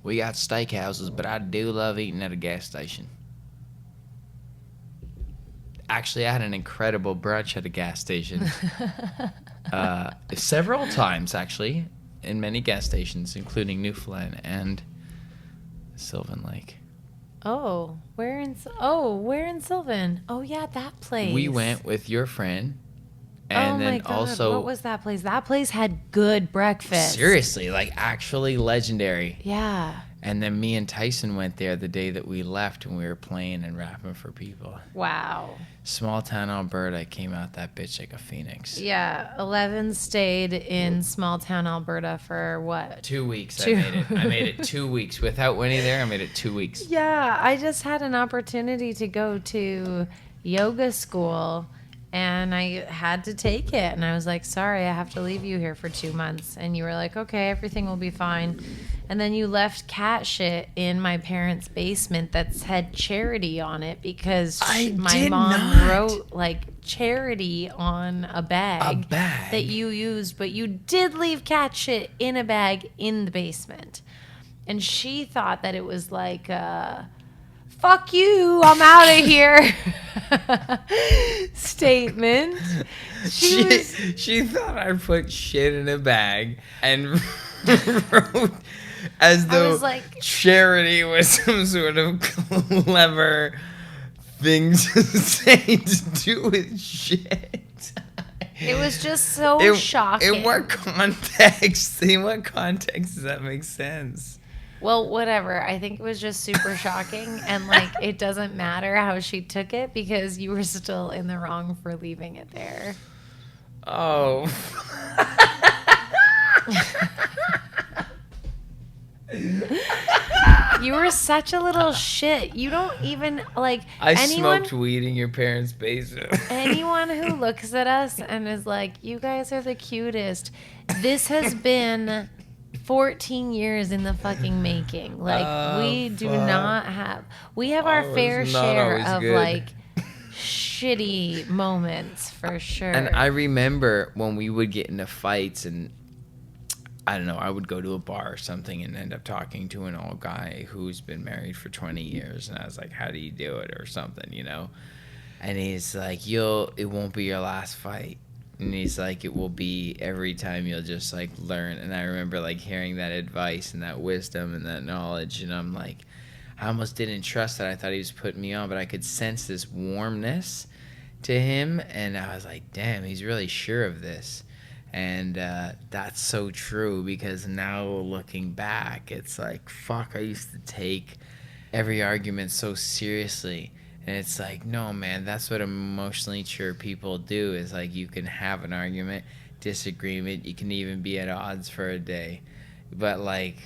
We got steakhouses, but I do love eating at a gas station. Actually, I had an incredible brunch at a gas station. Several times, actually, in many gas stations, including Newfoundland and Sylvan Lake. Oh, where in Sylvan? Oh yeah, that place. We went with your friend, and oh then my God, also what was that place? That place had good breakfast. seriously, like actually legendary. Yeah. And then me and Tyson went there the day that we left, and we were playing and rapping for people. Wow. Small town Alberta came out that bitch like a phoenix. Yeah, Ellevan stayed in small town Alberta for what? 2 weeks. I made it 2 weeks without Winnie there. I made it 2 weeks. Yeah, I just had an opportunity to go to yoga school and I had to take it. And I was like, sorry, I have to leave you here for 2 months. And you were like, okay, everything will be fine. And then you left cat shit in my parents' basement that's had charity on it because my mom wrote like charity on a bag that you used, but you did leave cat shit in a bag in the basement. And she thought that it was like, fuck you, I'm out of here statement. She thought I put shit in a bag and wrote as though charity was some sort of clever thing to say to do with shit. It was just so shocking. In what context? In what context does that make sense? Well, whatever. I think it was just super shocking. And, like, it doesn't matter how she took it because you were still in the wrong for leaving it there. Oh. You were such a little shit. You don't even, like, I smoked weed in your parents' basement. Anyone who looks at us and is like, you guys are the cutest. This has been 14 years in the fucking making. Like, we do not have... We have our fair share of, like, shitty moments, for sure. And I remember when we would get into fights and... I don't know, I would go to a bar or something and end up talking to an old guy who's been married for 20 years. And I was like, how do you do it or something, you know? And he's like, it won't be your last fight. And he's like, it will be every time you'll just like learn. And I remember like hearing that advice and that wisdom and that knowledge. And I'm like, I almost didn't trust that. I thought he was putting me on, but I could sense this warmness to him. And I was like, damn, he's really sure of this. And that's so true because now looking back, it's like, fuck, I used to take every argument so seriously. And it's like, no, man, that's what emotionally mature people do is like you can have an argument, disagreement, you can even be at odds for a day. But like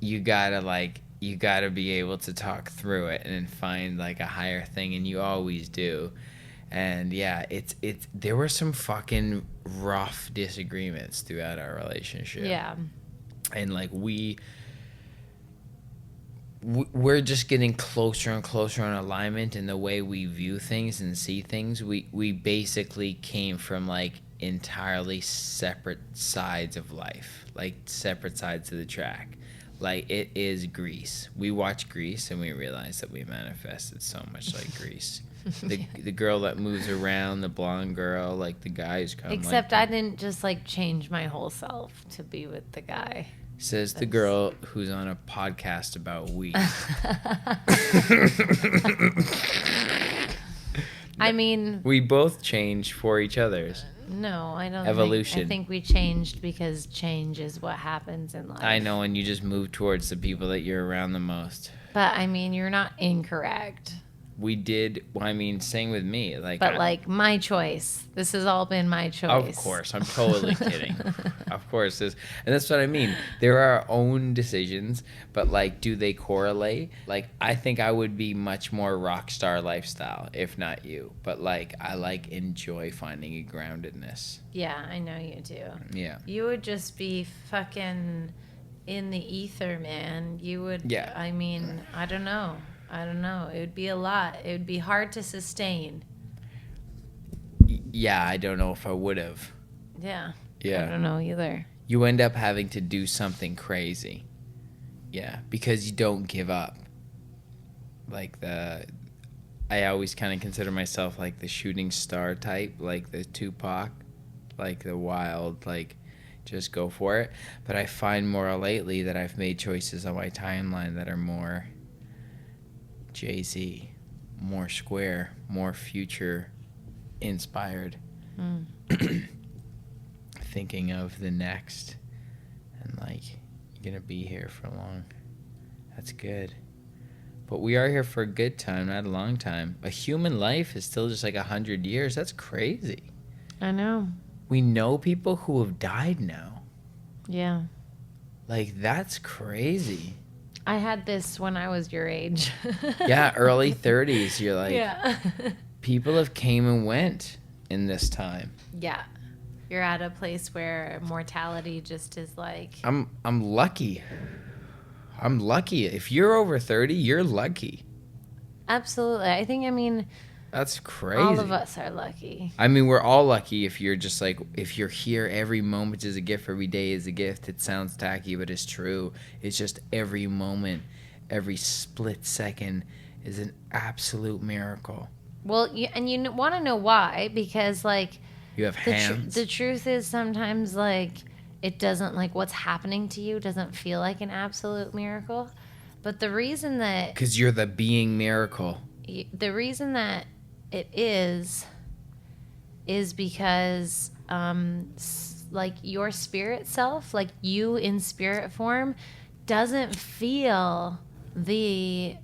you gotta be able to talk through it and find like a higher thing, and you always do. And yeah, there were some fucking rough disagreements throughout our relationship. Yeah. And like we're just getting closer and closer in alignment in the way we view things and see things. We basically came from like entirely separate sides of life, like separate sides of the track. Like, it is Grease. We watch Grease and we realize that we manifested so much like Grease. The girl that moves around, the blonde girl, like the guy who's kind of Except I didn't just like change my whole self to be with the guy. Says the girl who's on a podcast about weed. I mean, we both change for each other's. No, I don't. Evolution. I think we changed because change is what happens in life. I know, and you just move towards the people that you're around the most. But I mean, you're not incorrect. We did. Well, I mean, same with me. Like my choice. This has all been my choice. Of course, I'm totally kidding. Of course, and that's what I mean. There are our own decisions, but like, do they correlate? Like, I think I would be much more rock star lifestyle, if not you. But like, I enjoy finding a groundedness. Yeah, I know you do. Yeah. You would just be fucking in the ether, man. You would. Yeah. I mean, I don't know. It would be a lot. It would be hard to sustain. Yeah, I don't know if I would have. Yeah. Yeah. I don't know either. You end up having to do something crazy. Yeah, because you don't give up. Like I always kind of consider myself like the shooting star type, like the Tupac, like the wild, like just go for it. But I find more lately that I've made choices on my timeline that are more Jay-Z, more square, more future inspired. Thinking of the next and like, you're gonna be here for long. That's good. But we are here for a good time, not a long time. A human life is still just like 100 years. That's crazy. I know. We know people who have died now. Yeah. Like, that's crazy. I had this when I was your age. Yeah, early 30s. You're like, yeah. people have came and went in this time. Yeah. You're at a place where mortality just is like... I'm lucky. I'm lucky. If you're over 30, you're lucky. Absolutely. I mean... That's crazy. All of us are lucky. I mean, we're all lucky if you're just like, if you're here, every moment is a gift, every day is a gift. It sounds tacky, but it's true. It's just every moment, every split second is an absolute miracle. Well, you want to know why? Because, like... You have hands. The truth is sometimes, like, it doesn't, like, what's happening to you doesn't feel like an absolute miracle. But the reason that... Because you're the being miracle. The reason that it is because, like, your spirit self, like, you in spirit form, doesn't feel the,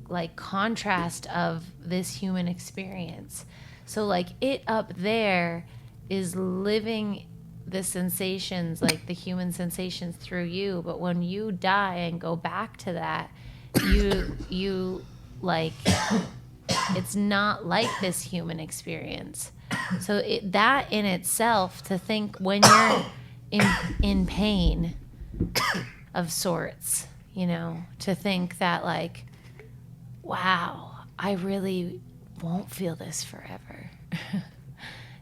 like, contrast of this human experience. So, like, it up there is living the sensations, like the human sensations through you. But when you die and go back to that, you like, it's not like this human experience. So that in itself, to think when you're in pain of sorts, you know, to think that, like, wow, I really won't feel this forever.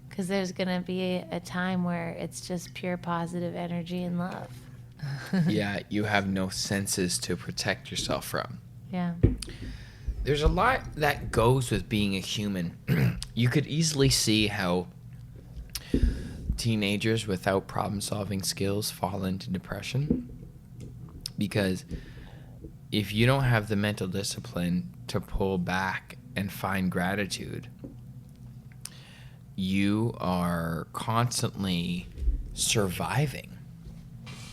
Because there's going to be a time where it's just pure positive energy and love. Yeah, you have no senses to protect yourself from. Yeah. There's a lot that goes with being a human. You could easily see how teenagers without problem-solving skills fall into depression. Because if you don't have the mental discipline to pull back and find gratitude, you are constantly surviving.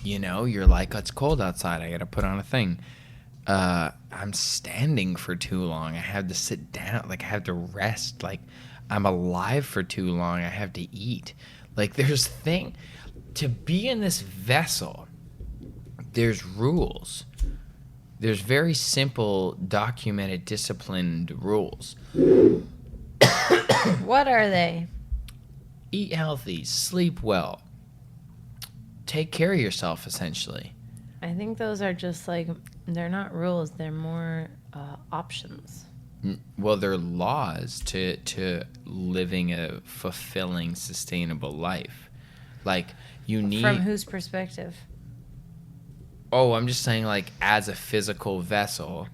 You know, you're like, it's cold outside, I gotta put on a thing. I'm standing for too long, I have to sit down, like I have to rest, like I'm alive for too long, I have to eat. Like, there's to be in this vessel, there's rules. There's very simple, documented, disciplined rules. What are they? Eat healthy, sleep well, take care of yourself, essentially. I think those are just like, they're not rules, they're more options. Well, there are laws to living a fulfilling, sustainable life. Like, you need... From whose perspective? Oh, I'm just saying, like, as a physical vessel,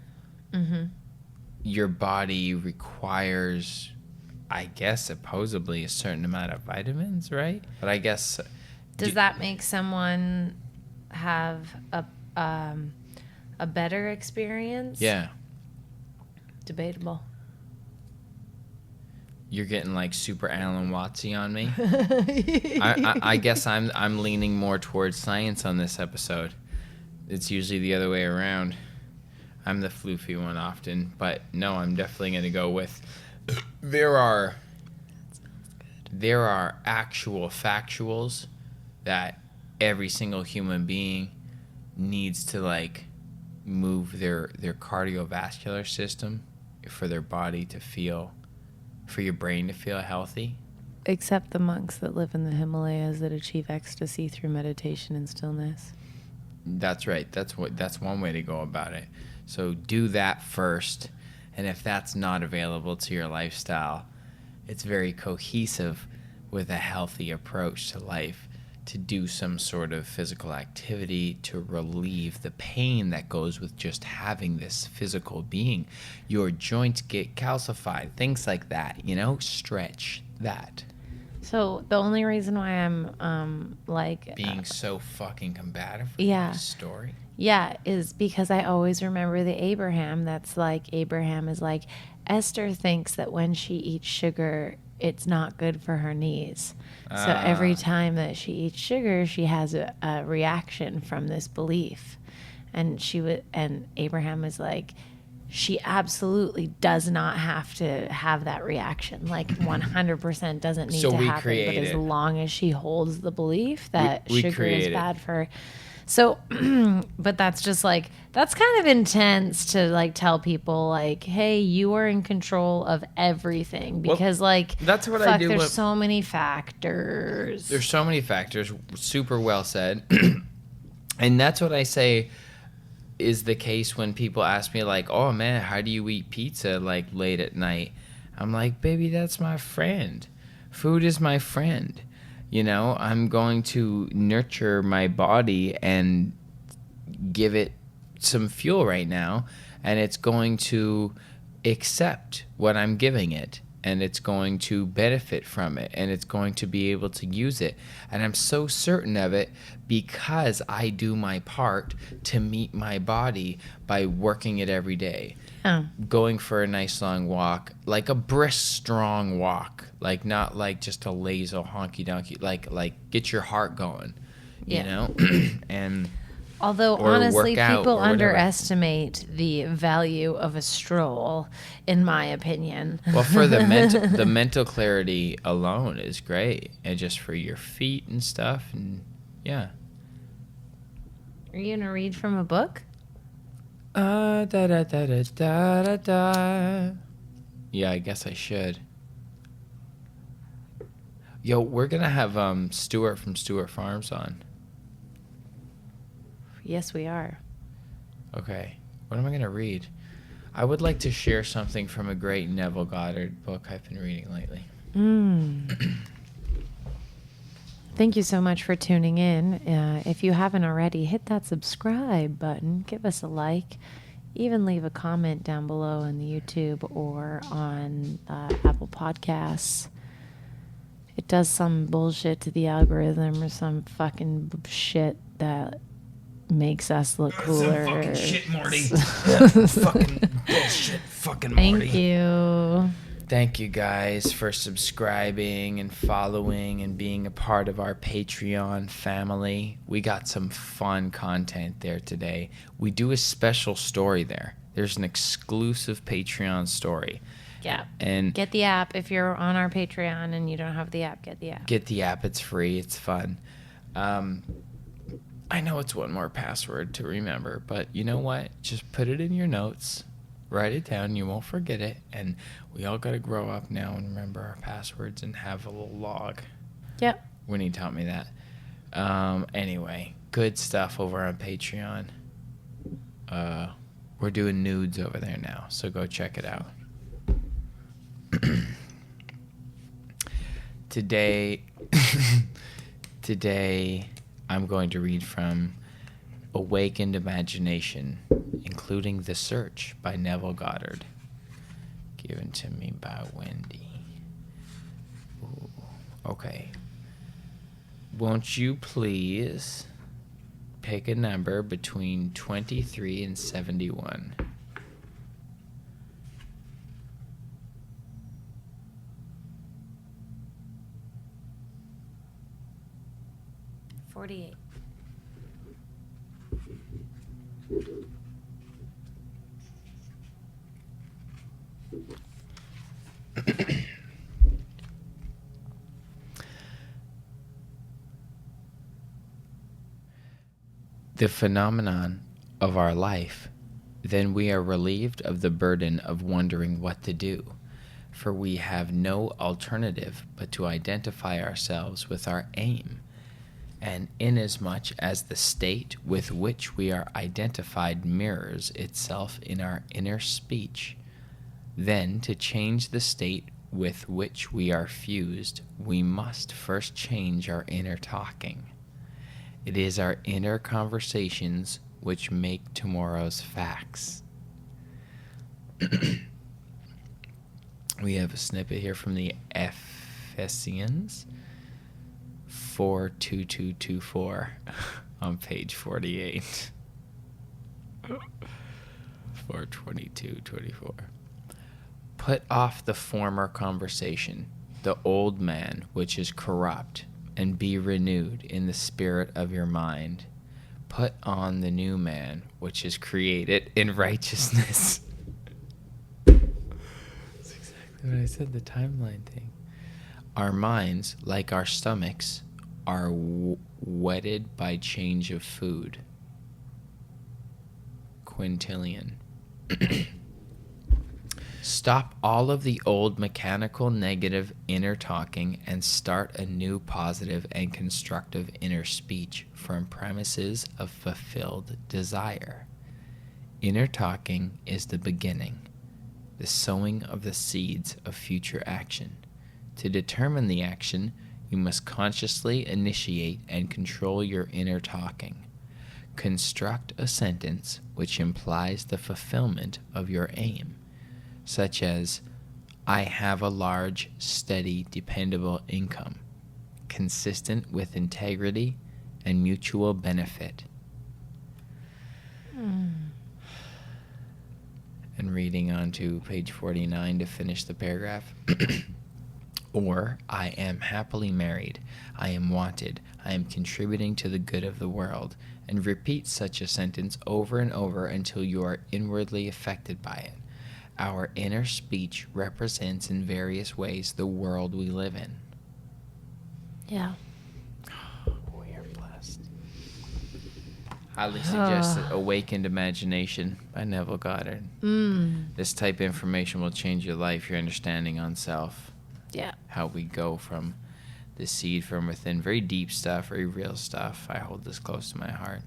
your body requires, I guess, supposedly a certain amount of vitamins, right? But I guess... Does that make someone have a better experience? Yeah. Debatable. You're getting like super Alan Wattsy on me. I guess I'm leaning more towards science on this episode. It's usually the other way around. I'm the floofy one often, but no, I'm definitely going to go with there are actual factuals that every single human being needs to like move their cardiovascular system for their body to feel, for your brain to feel healthy. Except the monks that live in the Himalayas that achieve ecstasy through meditation and stillness. That's right. That's one way to go about it. So do that first, and if that's not available to your lifestyle, it's very cohesive with a healthy approach to life to do some sort of physical activity to relieve the pain that goes with just having this physical being. Your joints get calcified, things like that, stretch that. So the only reason why I'm being so fucking combative with yeah. this story. Yeah, is because I always remember the Abraham that's like, Abraham is like, Esther thinks that when she eats sugar, it's not good for her knees. So every time that she eats sugar, she has a reaction from this belief. And Abraham is like, she absolutely does not have to have that reaction. Like 100% doesn't need to happen. But as long as she holds the belief that sugar is bad for her. So, but that's just like, that's kind of intense to like tell people like, hey, you are in control of everything because that's what I do. There's so many factors. There's so many factors. Super well said. And that's what I say is the case when people ask me like, oh man, how do you eat pizza like late at night? I'm like, baby, that's my friend. Food is my friend. I'm going to nurture my body and give it some fuel right now, and it's going to accept what I'm giving it, and it's going to benefit from it, and it's going to be able to use it. And I'm so certain of it because I do my part to meet my body by working it every day. Going for a nice long walk, like a brisk, strong walk, like not like just a lazy honky donkey, like get your heart going, and although honestly, people underestimate the value of a stroll, in my opinion. Well, for the mental clarity alone is great, and just for your feet and stuff, and yeah. Are you gonna read from a book? Da da da da da da. Yeah, I guess I should. Yo, we're gonna have Stuart from Stuart Farms on. Yes, we are. Okay, what am I gonna read? I would like to share something from a great Neville Goddard book I've been reading lately. Thank you so much for tuning in. If you haven't already, hit that subscribe button. Give us a like. Even leave a comment down below on the YouTube or on Apple Podcasts. It does some bullshit to the algorithm or some fucking shit that makes us look cooler. Some fucking shit, Morty. Fucking bullshit, fucking Morty. Thank you. Thank you guys for subscribing and following and being a part of our Patreon family. We got some fun content there today. We do a special story there. There's an exclusive Patreon story. Yeah. And get the app. If you're on our Patreon and you don't have the app, get the app. Get the app. It's free. It's fun. I know it's one more password to remember, but you know what? Just put it in your notes. Write it down. You won't forget it. And we all got to grow up now and remember our passwords and have a little log. Yep. Winnie taught me that. Anyway, good stuff over on Patreon. We're doing nudes over there now, so go check it out. Today, I'm going to read from Awakened Imagination, including The Search by Neville Goddard, given to me by Wendy. Ooh, okay. Won't you please pick a number between 23 and 71? $48. The phenomenon of our life, then we are relieved of the burden of wondering what to do, for we have no alternative but to identify ourselves with our aim, and inasmuch as the state with which we are identified mirrors itself in our inner speech, then to change the state with which we are fused, we must first change our inner talking. It is our inner conversations which make tomorrow's facts. We have a snippet here from the Ephesians 4:22-24 on page 48. 4:22-24. Put off the former conversation, the old man which is corrupt, and be renewed in the spirit of your mind. Put on the new man, which is created in righteousness. That's exactly what I said, the timeline thing. Our minds, like our stomachs, are whetted by change of food. Quintilian. Stop all of the old mechanical negative inner talking and start a new positive and constructive inner speech from premises of fulfilled desire. Inner talking is the beginning, the sowing of the seeds of future action. To determine the action, you must consciously initiate and control your inner talking. Construct a sentence which implies the fulfillment of your aim, such as, I have a large, steady, dependable income, consistent with integrity and mutual benefit. And reading on to page 49 to finish the paragraph. Or, I am happily married, I am wanted, I am contributing to the good of the world, and repeat such a sentence over and over until you are inwardly affected by it. Our inner speech represents in various ways the world we live in. Yeah. We are blessed. Highly suggested Awakened Imagination by Neville Goddard. This type of information will change your life, your understanding on self. Yeah. How we go from the seed from within. Very deep stuff, very real stuff. I hold this close to my heart.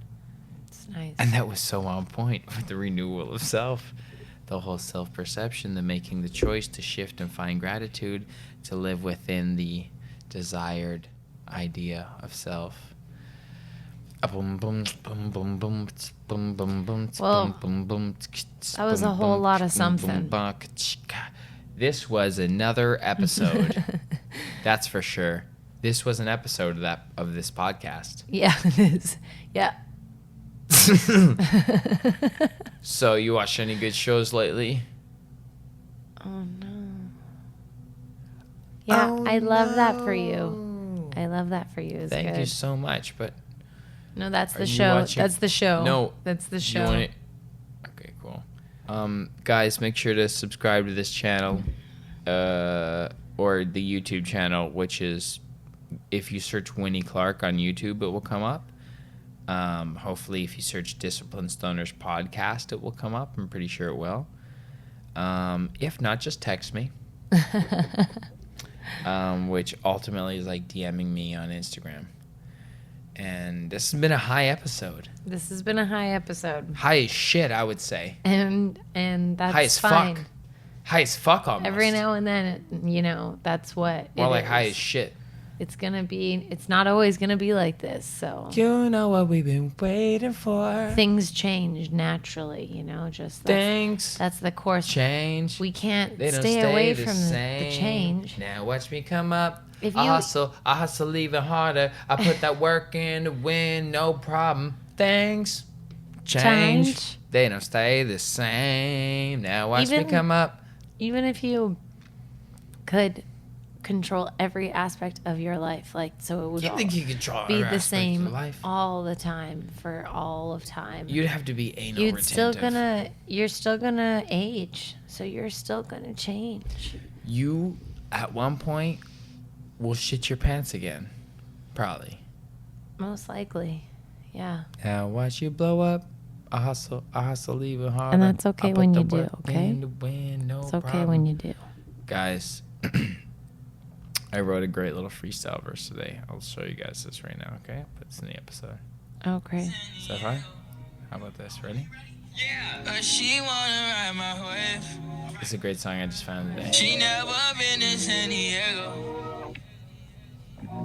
It's nice. And that was so on point with the renewal of self. The whole self-perception, the making the choice to shift and find gratitude, to live within the desired idea of self. Well, that was a whole lot of something. This was another episode. That's for sure. This was an episode of this podcast. Yeah, it is. Yeah. So, you watched any good shows lately? Oh, no. Yeah, I love that for you. I love that for you. It's Thank good. you so much, but... No, that's the you show. watching- That's the show. No. That's the You show. want Okay, cool. Guys, make sure to subscribe to this channel, or the YouTube channel, which is, if you search Winnie Clark on YouTube, it will come up. Hopefully, if you search Discipline Stoners Podcast, it will come up. I'm pretty sure it will. If not, just text me. Which ultimately is like DMing me on Instagram. And this has been a high episode. This has been a high episode. High as shit, I would say. And that's high as fine. fuck. High as fuck almost. Every now and then, that's what More it like is. high as shit. It's not always gonna be like this. So You know what we've been waiting for. things change naturally, just Things that's the course. change. We can't They don't stay stay away the from the same. change. Now watch me come up. If I you- hustle even harder. I put that work in to win, no problem. Things change. They don't stay the same. Now watch me Even- come up. Even if you could control every aspect of your life, so it would You all think you could draw be every the aspect of same life? all the time for all of time. You'd have to be anal You're retentive. still gonna age, so you're still gonna change. You, at one point, will shit your pants again. Probably. Most likely, yeah. Now watch you blow up. I hustle even harder. And that's okay I put when the you do, work okay? in to win, no It's okay problem. when you do. Guys, I wrote a great little freestyle verse today. I'll show you guys this right now, okay? Put this in the episode. Oh, great. Is that fine? How about this? Ready? Yeah, she wanna ride my wave. It's a great song I just found today. She never been to San Diego,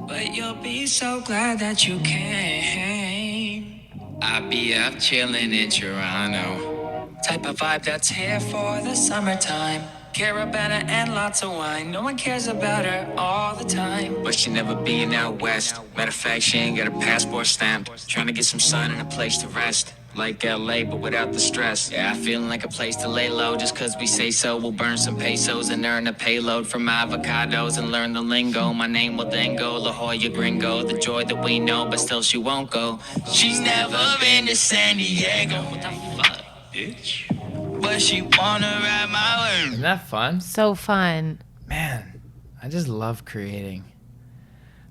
but you'll be so glad that you came. I'll be up chillin' in Toronto. Type of vibe that's here for the summertime. Carabana and lots of wine. No one cares about her all the time, but she never been out west. Matter of fact, she ain't got her passport stamped. Trying to get some sun and a place to rest. Like LA, but without the stress. Yeah, I feeling like a place to lay low. Just cause we say so, we'll burn some pesos and earn a payload from avocados and learn the lingo. My name will then go La Jolla Gringo. The joy that we know, but still she won't go. She's never been to San Diego. What the fuck, bitch? But she wanna ride my wave. Isn't that fun? So fun. Man, I just love creating.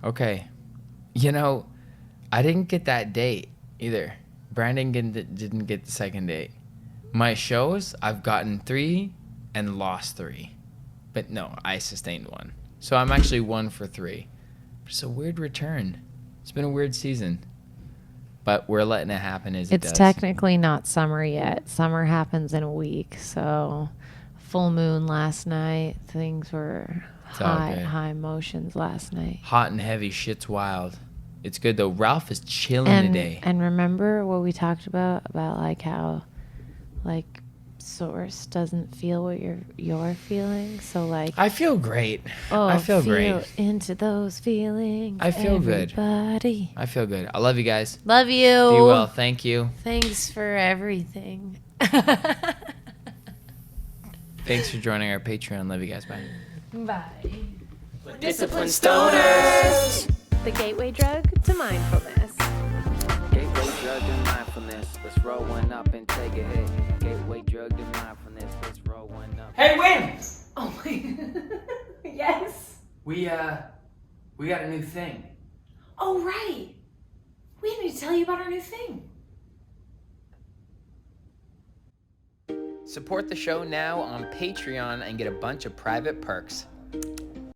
Okay. I didn't get that date either. Brandon didn't get the second date. My shows, I've gotten 3 and lost 3. But no, I sustained 1. So I'm actually 1 for 3. It's a weird return. It's been a weird season. But we're letting it happen as it does. It's technically not summer yet. Summer happens in a week. So, full moon last night. Things were It's all good. high emotions last night. Hot and heavy, shit's wild. It's good though. Ralph is chilling today. And remember what we talked about how source doesn't feel what you're feeling. So I feel great. oh, I feel great. into those feelings. I feel good. Everybody. I feel good. I love you guys. Love you. Be well. Thank you. Thanks for everything. Thanks for joining our Patreon. Love you guys. Bye. Bye. Discipline stoners. The gateway drug to mindfulness. Gateway drug to mindfulness. Let's roll one up and take a hit. Gateway drug to mindfulness. Let's roll one up. Hey, Win! Oh my. Yes. We got a new thing. Oh, right. We need to tell you about our new thing. Support the show now on Patreon and get a bunch of private perks.